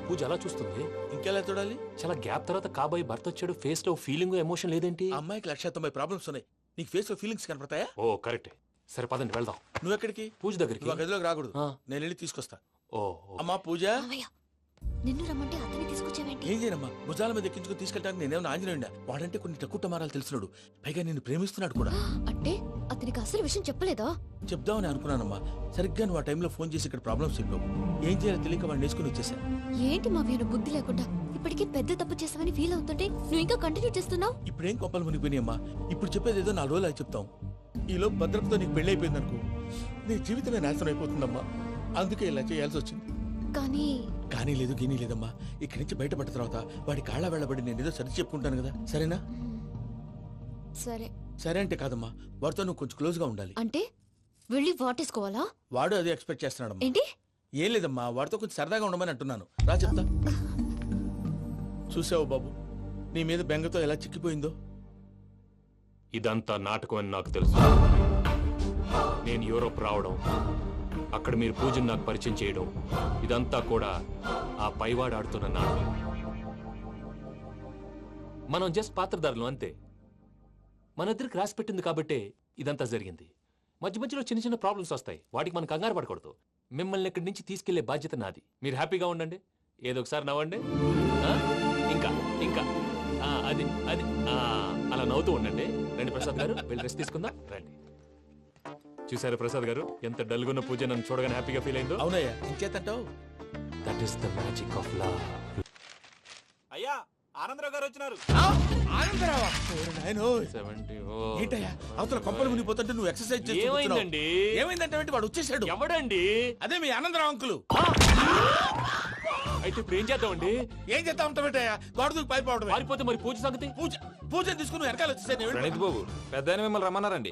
పూజ అలా చూస్తుంది? ఇంకెలా చూడాలి? చాలా గ్యాప్ తర్వాత కాబోయే భర్త వచ్చాడు, ఫేస్ లో ఫీలింగ్ ఎమోషన్ లేదేంటి? ఆ అమ్మాయికి 190 ప్రాబ్లమ్స్ ఉన్నాయి. నీకు ఫేస్ లో ఫీలింగ్స్ కనపడతాయా? ఓ కరెక్ట్. సరే పదండి వెళ్దాం. నువ్వు ఎక్కడికి? పూజ దగ్గరికి. నువ్వు ఆ గదిలోకి రాకూడదు, నేను వెళ్ళి తీసుకొస్తా. ఓ అమ్మా పూజ, నిన్ను రమ్మంటే అతన్ని తీసుకొచ్చావేంటి? ఏం చేయనమ్మా, భుజాల మీద ఎక్కించుకుని తీసుకెళ్ళడానికి నేనేమన్నా ఆంజనేయుడా? వాడంటే కొన్ని తక్కువ టమారాలు తెలిసినాడు, పైగా నిన్ను ప్రేమిస్తున్నాడు కూడా. అంటే అతనికి అసలు విషయం చెప్పలేదా? చెప్దామని అనుకున్నానమ్మా, సరిగ్గా నువ్వు ఆ టైంలో ఫోన్ చేసి ఇక్కడ ప్రాబ్లమ్స్ చెప్పావు. ఏం చేయాలో తెలియక వాడిని వేసుకుని వచ్చేసా. ఏంటి మా వీరు బుద్ధి లేకుండా ఇప్పటికే పెద్ద తప్పు చేసావని ఫీల్ అవుతుంటే నువ్వు ఇంకా కంటిన్యూ చేస్తున్నావు? ఇప్పుడేం కొప్పలు మునిగిపోయినాయమ్మా. ఇప్పుడు చెప్పేది ఏదో 4 రోజులు చెప్తాం. ఈలో భద్రతతో నీకు పెళ్లి అయిపోయింది అనుకో, నీ జీవితమే నాశనం అయిపోతుందమ్మా. అందుకే ఇలా చేయాల్సి వచ్చింది. కానీ లేదు గీనీ లేదమ్మా. ఇక్కడి నుంచి బయటపడ్డ తర్వాత వాడి కాళ్ళ వెళ్ళబడి నేను ఏదో సరి చెప్పుకుంటాను కదా, సరేనా? సరే. సరే అంటే కాదమ్మా, వాడితో నువ్వు కొంచెం క్లోజ్ గా ఉండాలి. అంటే వెళ్ళి వాటేసుకోవాలా? వాడు అదే ఎక్స్పెక్ట్ చేస్తున్నాడమ్మా. ఏంటి? ఏం లేదమ్మా, వాడితో కొంచెం సరదాగా ఉండమని అంటున్నాను. రా చెప్తా. చూసావు బాబు, నీ మీద బెంగతో ఎలా చిక్కిపోయిందో. ఇదంతా నాటకం అని నాకు తెలుసు. నేను యూరోప్ రావడం, అక్కడ మీరు పూజను నాకు పరిచయం చేయడం, ఇదంతా కూడా ఆ పైవాడు ఆడుతున్న నాటకం. మనం జస్ట్ పాత్రధారులు అంతే. మన ఇద్దరికి రాసి పెట్టింది కాబట్టే ఇదంతా జరిగింది. మధ్య మధ్యలో చిన్న చిన్న ప్రాబ్లమ్స్ వస్తాయి, వాటికి మనం కంగారు పడకూడదు. మిమ్మల్ని ఇక్కడి నుంచి తీసుకెళ్లే బాధ్యత నాది. మీరు హ్యాపీగా ఉండండి, ఏదో ఒకసారి నవ్వండి. ఇంకా ఇంకా అది అది అలా నవ్వుతూ ఉండండి. రండి ప్రసాద్ గారు, వెళ్ళి రెస్ట్ తీసుకుందాం రండి. చూసారా ప్రసాద్ గారు, ఎంత డల్గున్న పూజ నన్ను చూడగానే హ్యాపీగా ఫీల్ అయిందో? అవునయ్యా, ఇంకేతంటావు? That is the magic of love. అయ్యా ఆనందరావు గారు వచ్చినారు. ఏంటయ్యా అవతల కొంపలు మునిగిపోతుంటే నువ్వు ఎక్సర్సైజ్ చేస్తూ ఏమైందండి? ఏమైందంటే వాడు వచ్చేసాడు. ఎవడండి? అదే మీ ఆనందరావు అంకులు. అయితే ఇప్పుడు ఏం చేద్దామండి? ఏం చేస్తా ఉంటావేటయ్యా, గోడ దూకి పైపోవడం. పారిపోతే మరి పూజ సంగతి? పూజ తీసుకుని వెనకాల వచ్చేసాను. ప్రణీత్ బాబు, పెద్ద మిమ్మల్ని రమ్మన్నారండి.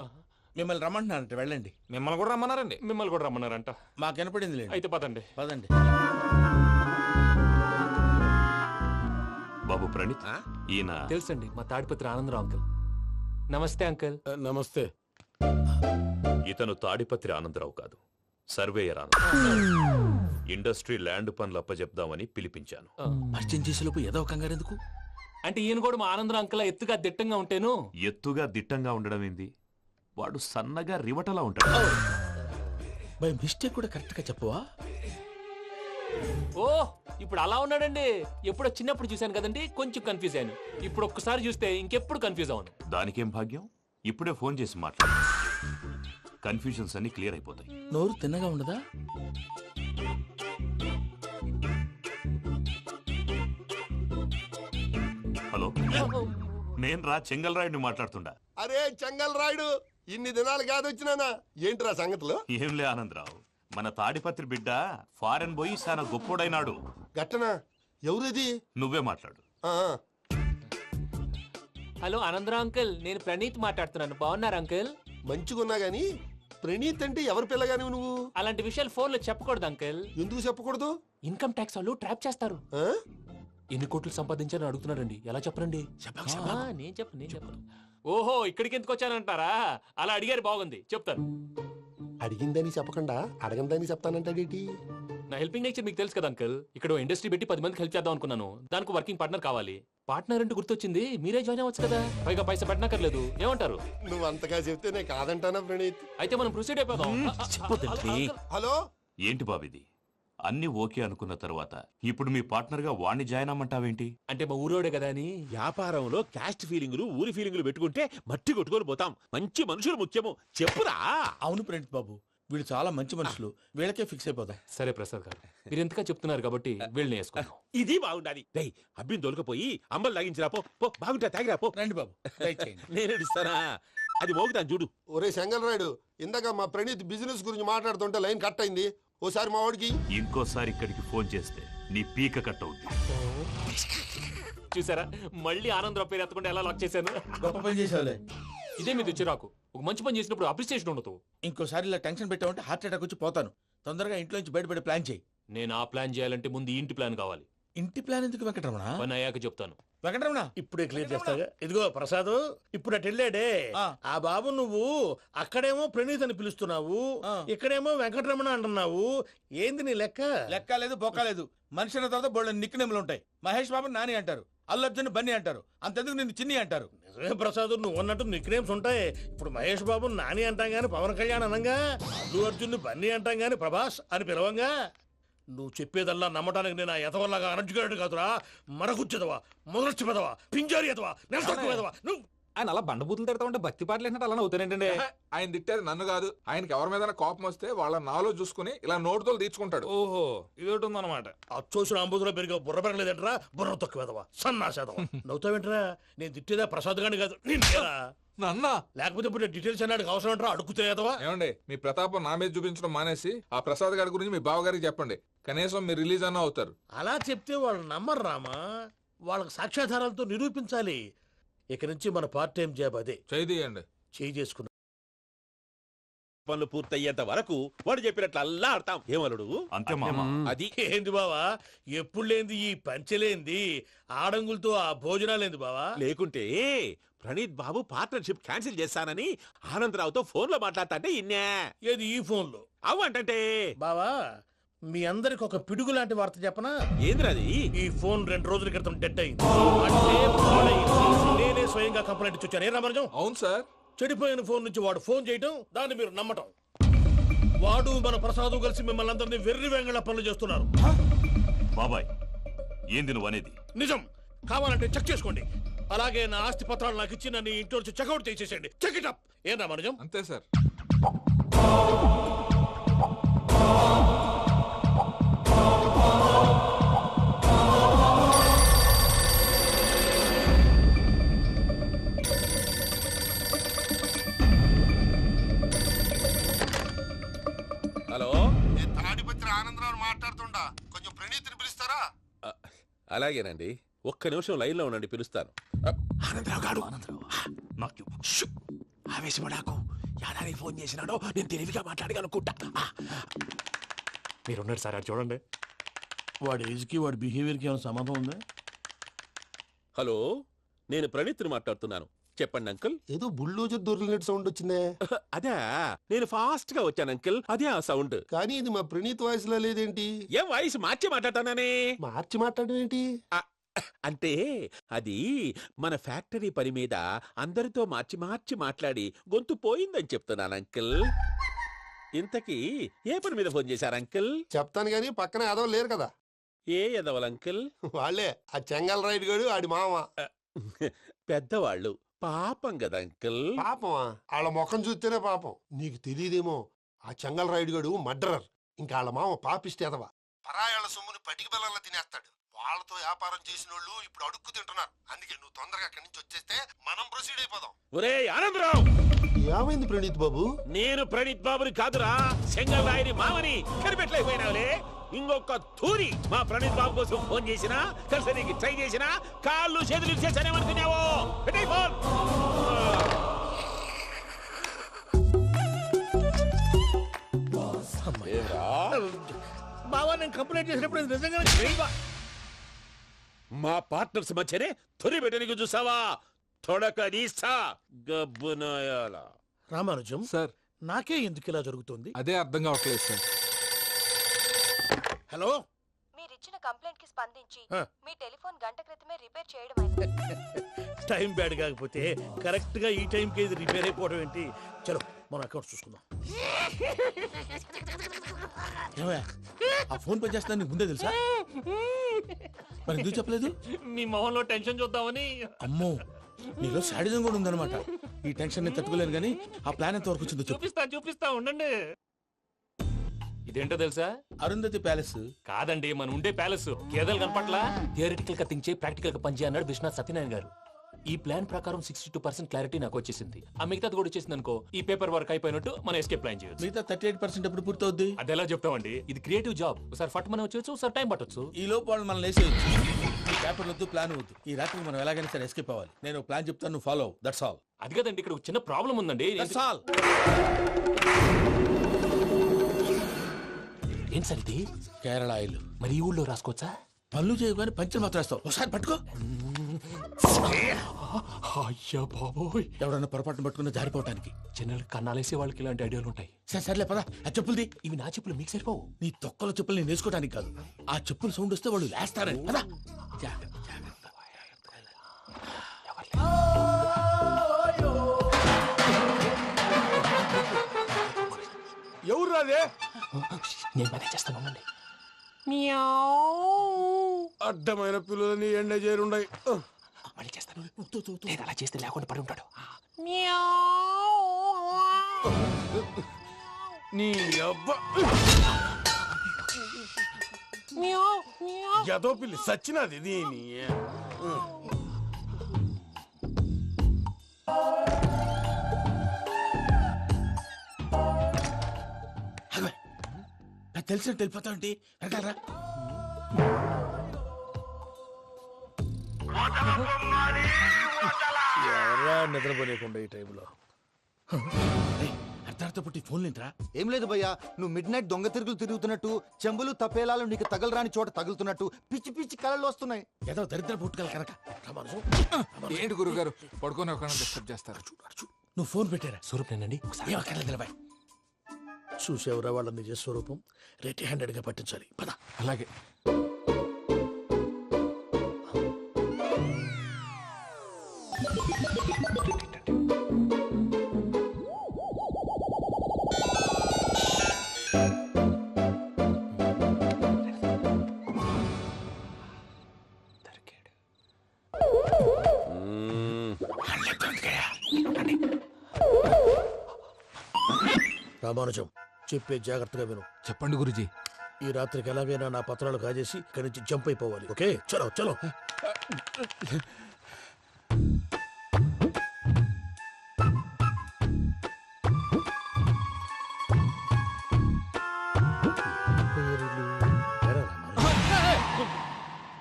మిమ్మల్ని రమ్మంటున్నారంట, వెళ్ళండి. మిమ్మల్ని కూడా రమ్మన్నారండి. మిమ్మల్ని కూడా రమ్మన్నారంట. మాకు వినపడింది లేదు. అయితే పదండి. పదండి. బాబు ప్రణీత్, ఈయన తెలుసండి, మా తాడిపత్రి ఆనందరావు అంకుల్. నమస్తే అంకుల్. నమస్తే. ఇతను తాడిపత్రి ఆనందరావు కాదు, సర్వేయర్ ఆనందరావు. ఇండస్ట్రీ ల్యాండ్ పనులు అప్పజెప్దామని పిలిపించాను. పరిచయం చేసేలోపు ఏదో కంగారు ఎందుకు? అంటే ఈయన కూడా మా ఆనందరావు అంకుల్ ఎత్తుగా దిట్టంగా ఉంటాను. ఎత్తుగా దిట్టంగా ఉండడం ఏంది, వాడు సన్నగా రివటలా ఉంటాడు. బై మిస్టేక్ కూడా కరెక్ట్ గా చెప్పవా? ఓ ఇప్పుడు అలా ఉన్నాడండి. ఎప్పుడో చిన్నప్పుడు చూశాను కదండి, కొంచెం కన్ఫ్యూజ్ అయ్యాను. ఇప్పుడు ఒక్కసారి చూస్తే ఇంకెప్పుడు కన్ఫ్యూజ్ అవును. దానికేం భాగ్యం, ఇప్పుడే ఫోన్ చేసి మాట్లాడు, కన్ఫ్యూజన్స్ అన్ని క్లియర్ అయిపోతాయి. నోరు తిన్నగా ఉండదా? హలో, నేను రా చెంగల్రాయుడిని మాట్లాడుతుండా. అరే చెంగల్ రాయుడు, ఇన్ని దినాలు కాదు వచ్చినానా? ఏంట్రా సంగతులు? ఏంలే ఆనందరావు, మన తాడిపత్రి బిడ్డ ఫారెన్ పోయి చాలా గొప్పోడైనాడు. గట్టనా? ఎవరిది? నువ్వే మాట్లాడు. హలో ఆనందరావు అంకుల్, నేను ప్రణీత్ మాట్లాడుతున్నాను. బాగున్నారు అంకుల్? మంచిగున్నా గాని ప్రణీత్ అంటే ఎవరి పిల్లగాని నువ్వు? అలాంటి విషయాలు ఫోన్ లో చెప్పకూడదు అంకుల్. ఎందుకు చెప్పకూడదు? ఇన్కమ్ ట్యాక్స్ వాళ్ళు ట్రాప్ చేస్తారు. ఎన్ని కోట్లు సంపాదించాలని అడుగుతున్నారండి, ఎలా చెప్పరండి? నేను చెప్పను. ఓహో, ఇక్కడికి ఎందుకు వచ్చానంటారా? అలా అడిగారు, బాగుంది, చెప్తాను. అడిగిందని చెప్పకుండా అడగందని చెప్తానంటాడేటి? నా హెల్పింగ్ నేచర్ మీకు తెలుసు కదా అంకుల్. ఇక్కడ ఇండస్ట్రీ పెట్టి 10 మందికి హెల్ప్ చేద్దాం అనుకున్నాను. దానికి వర్కింగ్ పార్ట్నర్ కావాలి. పార్ట్నర్ అంటే గుర్తొచ్చింది, మీరే జాయిన్ అవ్వచ్చు కదా, పైగా పైసా పెట్టనక్కర్లేదు. ఏమంటారు? నువ్వు అంతగా చెప్తేనే కాదంటానా ప్రణీత్? అయితే మనం ప్రొసీడ్ అయిపోదాం. హలో, ఏంటి బాబిది, అన్ని ఓకే అనుకున్న తర్వాత ఇప్పుడు మీ పార్ట్నర్ గా వాణ్ణి జాయిన్ అమ్మంటావేంటి? అంటే మా ఊరోడే కదా అని. వ్యాపారంలో క్యాస్ట్ ఫీలింగులు, ఊరి ఫీలింగులు పెట్టుకుంటే మట్టి కొట్టుకొని పోతాం. మంచి మనుషులు ముఖ్యము, చెప్పురా. అవును ప్రణీత్ బాబు, వీళ్ళు చాలా మంచి మనుషులు, వీళ్ళకే ఫిక్స్ అయిపోదాం. సరే ప్రసాద్ గారు, మీరు ఎంతగా చెప్తున్నారు కాబట్టి వీళ్ళని వేసుకున్నాం. ఇది బాగుండాలి. డై అబ్బిని దొలకపోయి అమ్మలు తాగించిరా పో పో, బాగుంటా తాగిరా పో. రండి బాబు, దయచేయండి. నేను ఇస్తానా, అది మోగుతాను చూడు. ఒరే చెంగల్ రాయుడు, ఇందాక మా ప్రణీత్ బిజినెస్ గురించి మాట్లాడుతుంటే లైన్ కట్ అయింది. ఓసారి మా వాడికి ఇంకోసారి ఇక్కడికి ఫోన్ చేస్తే నీ పీక కట్ అవుద్ది. చూసారా, మళ్ళీ ఆనందరావు పేరు ఎత్తకుండా ఎలా లాక్ చేశాను. గొప్ప పని చేసేవాళ్ళే. ఇదే మీద చిరాకు. ఒక మంచి పని చేసినప్పుడు అప్రిసియేషన్ ఉండదు. ఇంకోసారి ఇలా టెన్షన్ పెట్టామంటే హార్ట్ అటాక్ వచ్చి పోతాను. తొందరగా ఇంట్లో నుంచి బయటపడే ప్లాన్ చేయి. నేను ఆ ప్లాన్ చేయాలంటే ముందు ఈ ఇంటి ప్లాన్ కావాలి. ఇంటి ప్లాన్ ఎందుకు వెంకటరమణ? పని అయ్యాక చెప్తాను. వెంకటరమణ ఇప్పుడే క్లియర్ చేస్తాగా. ఇదిగో ప్రసాద్, ఇప్పుడు అటు వెళ్ళాడే ఆ బాబు, నువ్వు అక్కడేమో ప్రణీత్ అని పిలుస్తున్నావు, ఇక్కడేమో వెంకటరమణ అంటున్నావు. ఏంది నీ లెక్క? లెక్క లేదు, బొక్క లేదు. మనిషి అన్న తర్వాత బోళ్ళ నిక్నెములు ఉంటాయి. మహేష్ బాబు నాని అంటారు, అల్లు అర్జున్ బన్నీ అంటారు, అంతెందుకు నిన్ను చిన్ని అంటారు. నిజమే ప్రసాద్, నువ్వు అన్నట్టు నిక్ నేమ్స్ ఉంటాయి. ఇప్పుడు మహేష్ బాబు నాని అంటాం గాని పవన్ కళ్యాణ్ అనంగా, అల్లు అర్జున్ బన్నీ అంటాం గాని ప్రభాస్ అని పిలవంగా. నువ్వు చెప్పేదల్లా నమ్మటానికి నేను ఆ ఎతవల్లాగా అనర్జుకేటెడ్ కాదురా. మరగుచ్చదవా, మొదలచ్చి పెదవా, పింజారి ఎదవా, నెలసొక్కుదవా నువ్వు. ఆయన అలా బండబూతులు తిడతా ఉంటే భక్తి పాటలు ఏంటంటే అలా అవుతానంటే. ఆయన తిట్టేది నన్ను కాదు, ఆయనకి ఎవరి మీద కోపం వస్తే వాళ్ళ నాలో చూసుకుని ఇలా నోటుతో తీర్చుకుంటాడు. ఓహో, ఇది ఒకటి ఉందన్నమాట. అచ్చోసిన అంబుధులో పెరిగే బుర్ర పెరగలేదంటరా, బుర్ర తొక్కువేదవా, సన్నాసేదవా. నవ్వుతావేంట్రా? నేను తిట్టేదా ప్రసాద్ గాని కాదు, నిన్నేరా. నన్నా? లేకపోతే ఇప్పుడు డీటెయిల్స్ అన్నాడు అవసరం అంటారా? అడుగుతాయేదవా. ఏమండి, మీ ప్రతాపం నా మీద చూపించడం మానేసి ఆ ప్రసాద్ గారి గురించి మీ బావగారికి చెప్పండి. కనీసం మీరు రిలీజ్ అన్న అవుతారు. అలా చెప్తే వాళ్ళు నమ్మరు రామా. వాళ్ళకి సాక్ష్యాధారాలతో నిరూపించాలి. ఇక నుంచి మన పార్ట్ టైం జాబ్ అదే. చేయండి. చేయి చేసుకున్నా పనులు పూర్తయ్యేంత వరకు వాడు చెప్పినట్లు అల్లా ఆడతాం. ఏమలుడు అంతే మామ. అది ఏంది బావా, ఎప్పుడు లేంది ఈ పంచలేంది, ఆడంగులతో ఆ భోజనాలేంది బావా? లేకుంటే ప్రణీత్ బాబు పార్ట్నర్షిప్ క్యాన్సిల్ చేస్తానని ఆనందరావుతో ఫోన్ లో మాట్లాడతాంటే ఇన్నే. ఏది ఈ ఫోన్ లో? అవ్వంటే బావా, మీ అందరికి ఒక పిడుగు లాంటి వార్త చెప్పనా? ఏంద్రది? ఈ ఫోన్ 2 రోజుల క్రితం డెడ్ అయింది. అంటే పాడైంది. నేనే స్వయంగా కంప్లైంట్ ఇచ్చాను. ఏ రామరాజం? అవును సార్. చెడిపోయిన ఫోన్ నుంచి వాడు ఫోన్ చేయటం, దాన్ని మీరు నమ్మటం. వాడు మన ప్రసాదు కలిసి మిమ్మల్ని అందరినీ వెర్రి వెంగళ పనులు చేస్తున్నారు. బాబాయ్, ఏంది నువ్వు అనేది? నిజం. కావాలంటే చెక్ చేసుకోండి. అలాగే నా ఆస్తి పత్రాలు నాకు ఇచ్చి నన్ను ఇంట్లో నుంచి చెక్అౌట్ చేసేసండి. Check it up. ఏం రామరాజం? అంతే సార్. హలో, నేను తాడిపత్రి ఆనందరావు మాట్లాడుతుండా, కొంచెం ప్రణీత్ని పిలుస్తారా? అలాగేనండి. ఒక్క నిమిషం లైన్ లో ఉండండి, పిలుస్తాను. ఆనందరావు గాడు. ఆవేశపడాకు. యాదానికి ఫోన్ చేసినాడో నేను తెలివిగా మాట్లాడగలనుకుంటా. మీరున్నారు సార్, అది చూడండి. వాడి ఏజ్ కి వాడి బిహేవియర్ కి ఏమైనా సంబంధం ఉందా? హలో, నేను ప్రణీత్ని మాట్లాడుతున్నాను. చెప్పండి అంకుల్. ఏదో బుల్డోజర్ దొరికినట్టు సౌండ్ వచ్చిందే. అదే, నేను ఫాస్ట్ గా వచ్చాను అంకుల్, అదే ఆ సౌండ్. కానీ ఇది మా ప్రణీత్ వాయిస్ లో లేదేంటి? ఏ వాయిస్ మార్చి మాట్లాడతాననే? మార్చి మాట్లాడడం ఏంటి? అంటే అది మన ఫ్యాక్టరీ పని మీద అందరితో మార్చి మార్చి మాట్లాడి గొంతు పోయిందని చెప్తున్నాను అంకుల్. ఇంతకీ ఏ పని మీద ఫోన్ చేశారు అంకుల్? చెప్తాను గానీ పక్కన ఏదో లేరు కదా. ఏ ఎదవలు అంకుల్? వాళ్ళే, ఆ చెంగల్ రైడ్ గడు ఆడి మామ. పెద్దవాళ్ళు, పాపం కదా అంకుల్. పాపమా? వాళ్ళ ముఖం చూస్తేనే పాపం. నీకు తెలియదేమో, ఆ చెంగల్ రైడ్ గడు మర్డరర్. ఇంకా వాళ్ళ మామ పాపిస్తేదవా. పరాయాళ్ళ సొమ్ముని పటికి బెల్లంలో తినేస్తాడు. వాళ్ళతో వ్యాపారం చేసిన వాళ్ళు ఇప్పుడు అడుక్కు తింటున్నారు. అందుకే నువ్వు తొందరగా అక్కడి నుంచి వచ్చేస్తే మనం ప్రొసీడ్ అయిపోదాం. ఒరే ఆనందరావు! ఏమైంది ప్రణీత్ బాబు? నేను ప్రణీత్ బాబుని కాదురా, చెంగల్ రాయని మామని. కనిపెట్టలేకపోయినావులే. ఇంకొక తూరి మా ప్రణీత్ బాబు కోసం ఫోన్ చేసినా, కలిసి నీకు ట్రై చేసినా కాళ్ళు చేతులు ఇచ్చేసానేమనుకున్నావో. పెట్టేయ్ ఫోన్. బావా, నేను కంప్లైంట్ చేసినప్పుడు ఇది నిజంగానే చేయవా? మా పార్ట్నర్స్ మధ్యనే తొలి పెట్టడానికి చూసావా? తొడక నీస్తా గబ్బునాయాల. రామానుజం సార్, నాకే ఎందుకు ఇలా జరుగుతుంది? అదే అర్థం కావట్లేదు సార్. హలో, మీరిచ్చిన కంప్లైంట్ కి స్పందించి ఆ. మీ టెలిఫోన్ గంట క్రితమే రిపేర్ చేయడం అయింది. టైం బ్యాడ్ కాకపోతే కరెక్ట్ గా ఈ టైం కి ఇది రిపేర్ అయిపోవడం ఏంటి? చలో మన అకౌంట్ చూసుకుందాం. ఏమయ్య, ఆ ఫోన్ పనిచేస్తున్నా నీకు ముందే తెలుసా? మరి ఎందుకు చెప్పలేదు? మీ మొహంలో టెన్షన్ చూద్దామని. అమ్మో, నీలో శాడిజం కూడా ఉందన్నమాట. ఈ టెన్షన్ ని తట్టుకోలేను కానీ ఆ ప్లాన్ ఎంత వరకు వచ్చిందో చెప్పు. చూపిస్తా ఉండండి. ఇదేంటో తెలుసా? అరుంధతి ప్యాలెస్ కాదండి, మన ఉండే ప్యాలెస్. గేదెలు కనపట్లా? థియరిటికల్ గా థింక్ చేయి, ప్రాక్టికల్ గా పనిచేయి అన్నాడు విశ్వనాథ్ సత్యనారాయణ గారు. ఈ ప్లాన్ ప్రకారం 62% క్లారిటీ నాకు వచ్చేసింది. ఆ మిగతాది కూడా వచ్చేసింది అనుకో, ఈ పేపర్ వర్క్ అయిపోయినట్టు మనం ఎస్కేప్ ప్లాన్ చేయొచ్చు. మిగతా 38% ఎప్పుడు పూర్తవుద్ది? అది ఎలా చెప్తామండి? ఇది క్రియేటివ్ జాబ్. ఒకసారి ఫట్ మనం వచ్చేచ్చు, ఒకసారి టైం పట్టొచ్చు. ఈ లోపు వాళ్ళు మనం లేసేయచ్చు. ఈ పేపర్ వద్దు, ప్లాన్ వద్దు. ఈ రాత్రికి మనం ఎలాగైనా సరే ఎస్కేప్ అవ్వాలి. నేను ప్లాన్ చెప్తాను, నువ్వు ఫాలో. That's all. అది కదండి, ఇక్కడ ఒక చిన్న ప్రాబ్లం ఉందండి. That's all. ఏం సార్ ఇది? కేరళ ఆయిల్. మరి ఈ ఊళ్ళో రాసుకోవచ్చా? పళ్ళు చేయగానే పంచలు మాత్రం వేస్తావు. ఒకసారి పట్టుకో. అయ్యా బాబోయ్, ఎవడన్నా పొరపాటున పట్టుకున్న జారిపోవటానికి. జనరల్ కన్నాలేసే వాళ్ళకి ఇలాంటి ఐడియాలు ఉంటాయి. సర్లే పదా, ఆ చెప్పులది. ఇవి నా చెప్పులు, మీకు సరిపోవు. నీ తొక్కల చెప్పులు నేను వేసుకోవడానికి కాదు, ఆ చెప్పులు సౌండ్ వస్తే వాళ్ళు లేస్తారని. పదా. ఎవరు రాదే? నేను మేనేజ్ చేస్తాను, ఉండండి. అడ్డమైన పిల్లలని ఎండ చేరుండయి. మళ్ళీ చేస్తాను. నేను అలా చేస్తే లేకుండా పడి ఉంటాడు. నీ అబ్బా ఎదో పిల్లి సచ్చినది దీని. తెలిసినట్టు వెళ్ళిపోతా ఉంటే వెనకాలరా. ఎవరా నిద్రపోలేకుండా ఈ టైంలో? అర్ధార్థ పుట్టి ఫోన్ లేంట్రా. ఏం లేదు భయ్యా, నువ్వు మిడ్ నైట్ దొంగ తిరుగులు తిరుగుతున్నట్టు, చెంబులు తపేలాలు నీకు తగలరాని చోట తగులుతున్నట్టు పిచ్చి పిచ్చి కళలు వస్తున్నాయి. ఏదో దరిద్ర పుట్టుకల కనుక. ఏంటి గురుగారు పడుకొని ఒక డిస్టర్బ్ చేస్తారు? నువ్వు ఫోన్ పెట్టారా? స్వరూప్ నేనండి. నిలబాయ్. చూసేవరా వాళ్ళ నిజ స్వరూపం. రెట్టి హ్యాండెడ్ గా పట్టించాలి. పద. అలాగే. రామానుజం, చెప్పే జాగ్రత్తగా విను. చెప్పండి గురుజీ. ఈ రాత్రికి ఎలాగైనా నా పత్రాలు కాజేసి ఇక్కడి నుంచి జంప్ అయిపోవాలి. ఓకే, చలో చలో.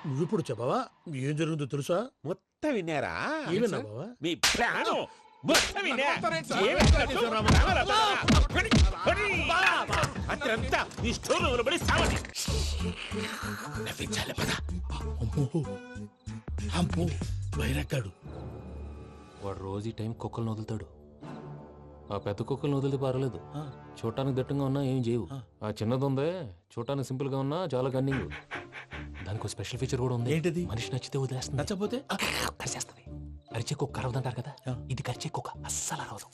నువ్వు ఇప్పుడు చెప్పవా ఏం జరుగుతుందో తెలుసా? మొత్తం విన్నారా? ఏమన్నా బావా? మీ ప్లాన్ మొత్తం విన్నా. అత్రంతా నీ స్టోర్ లో పడి సావండి. నవ్వించాలి. పద. అమ్మో అమ్మో, వైరక్కాడు. వాడు రోజు ఈ టైం కుక్కలను వదులుతాడు. ఆ పెద్ద కుక్కలను వదిలితే పర్వాలేదు, చూడటానికి దట్టంగా ఉన్నా ఏం చేయవు. ఆ చిన్నది ఉందే, చూడటానికి సింపుల్ గా ఉన్నా చాలా కన్నింగ్. దానికి స్పెషల్ ఫీచర్ కూడా ఉంది. ఏంటిది? మనిషి నచ్చితే వదిలేస్తుంది, నచ్చపోతే కరిచేస్తుంది. అరిచే కుక్క అరవదంటారు కదా, ఇది కరిచే కుక్క అస్సలు అరవదు.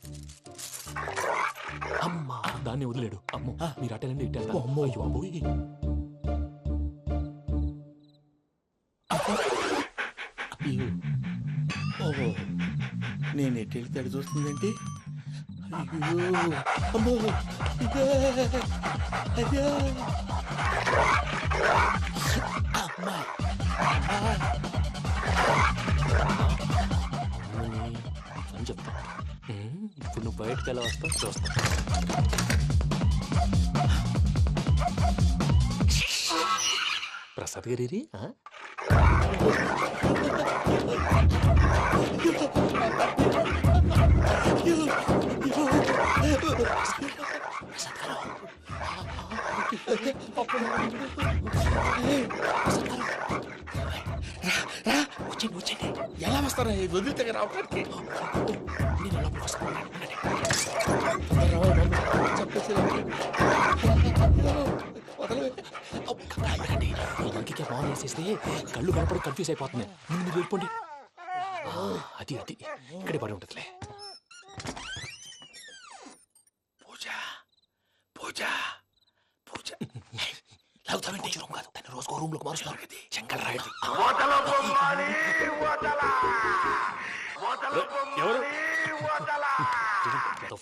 అమ్మా, దాన్ని వదిలేడు. అమ్మో, మీరు అటెండి ఇటు వెళ్తారు. అమ్మో అయ్యో అబ్బోయ్. ఓహో, నేను ఎటు వెళ్తే అటు చూస్తుందంటే. అయ్యో అమ్మో, అయ్యో అమ్మా. అని చెప్తా. ఇప్పుడు నువ్వు బయటకు ఎలా వస్తావు చూస్తా. ప్రసాద్ గారి వచ్చండి వచ్చండి. ఎలా వస్తారా? వదిలితే రావడానికి. ఇంకే బాగా వేసేస్తే కళ్ళు కనపడి కన్ఫ్యూజ్ అయిపోతుంది. ముందు మీరు వెళ్ళిపోండి. అది అది ఇక్కడే పడి ఉంటుందిలే. పూజ పూజ పూజ లాగుతామంటే రూమ్ కాదు, తన రోజుకో రూమ్ లోకి మారుస్తున్నారు కదా. శంకర్ రాయుడు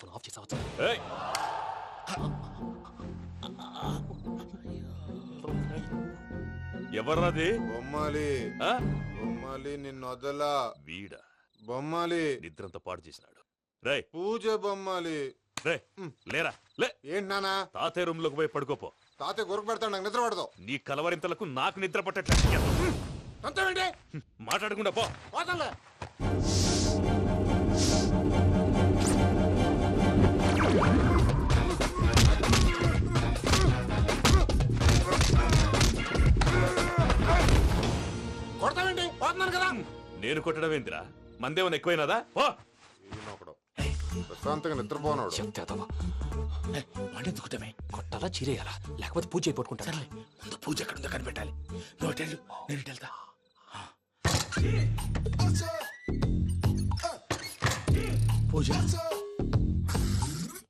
ఫోన్ ఆఫ్ చేసావచ్చు. ఎవర్రాది బొమ్మాలి బొమ్మాలి నిన్ను వదలా వీడ బొమ్మాలి నిద్రంతా పాడు చేసినాడు. రే పూజ బొమ్మాలి రే లేరా లే. ఏంటి నానా? తాతయ్య రూమ్ లోకి పోయి పడుకోపో. తాతయ్య గొరకు పెడతాడు, నాకు నిద్ర పడతావు. నీ కలవరింతలకు నాకు నిద్ర పట్టట్లేదు. మాట్లాడకుండా పో. కొడతావేంటి? పోతున్నాను కదా. నేను కొట్టడం ఏంటిరా? మందేమన్నా ఎక్కువైనదా? పో. ప్రశాంతంగా నిద్రపోనాడు. వాడెందుకుంటామే? కొట్టాలా చీరేయాలా? లేకపోతే పూజ అయిపోట్టుకుంటా. ముందు పూజ ఎక్కడుందో కనిపెట్టాలి. నువ్వు వెళ్ళు, నేను వెళ్తా. పూజ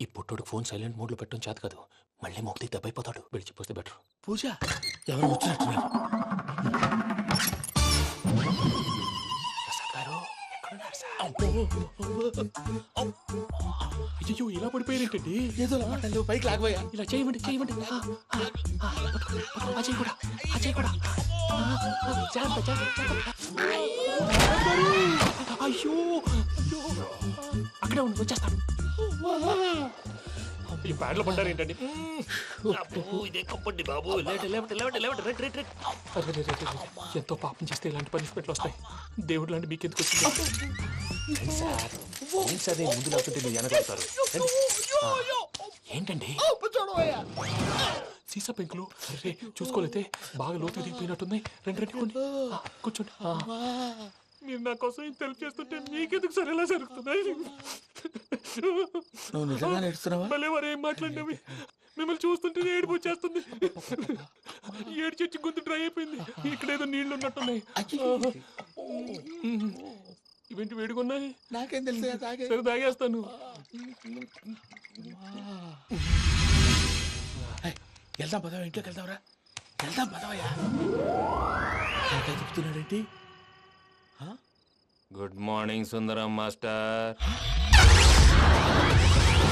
ఈ పుట్టోడు ఫోన్ సైలెంట్ మోడ్ లో పెట్టడం చేత కాదు. మళ్ళీ మోక్తి దెబ్బైపోతాడు. విడిచిపోతే బెటర్. పూజ ఎవరు వచ్చినట్టున్నారు? అయ్యో ఇలా పడిపోయారేంటండి? ఏదో మాటలు పైకి లాగబోయా. ఇలా చేయమండి చేయమండి. అజయ్ కూడా అజయ్ కూడా అయ్యో అక్కడే ఉండి వచ్చేస్తాను. ఈ బ్యాడ్లో పడ్డారు ఏంటండి? ఇదే కప్పండి బాబు. ఎంతో పాపం చేస్తే ఇలాంటి పనిష్మెంట్లు వస్తాయి. దేవుడు లాంటి మీకు ఎందుకు వచ్చింది సార్? ముందు లేకుంటే మీరు వెనకాడతారు. ఏంటండి సీసా పెంకులు? అరే చూసుకోలేతే బాగా లోతు దిగిపోయినట్టున్నాయి. రెండు కూర్చోండి. మీరు నా కోసం ఇంత హెల్ప్ చేస్తుంటే మీకెందుకు సరే ఎలా జరుగుతున్నాయి? నువ్వు నిజంగా నేర్చుకున్నావా? మళ్ళీ వారు ఏం మాట్లాడినవి? మిమ్మల్ని చూస్తుంటే ఏడుపు వచ్చేస్తుంది. ఏడ్చి గొంతు డ్రై అయిపోయింది. ఇక్కడ ఏదో నీళ్లు ఉన్నట్టున్నాయి. ఇవేంటి వేడుకున్నాయి? నాకేం తెలుసు. సరే తాగేస్తాను. వెళ్దాం పదవా, ఇంట్లోకి వెళ్దాంరా. వెళ్దాం పదవయ్యా. చెప్తున్నాడేంటి? గుడ్ మార్నింగ్ సుందరం మాస్టర్.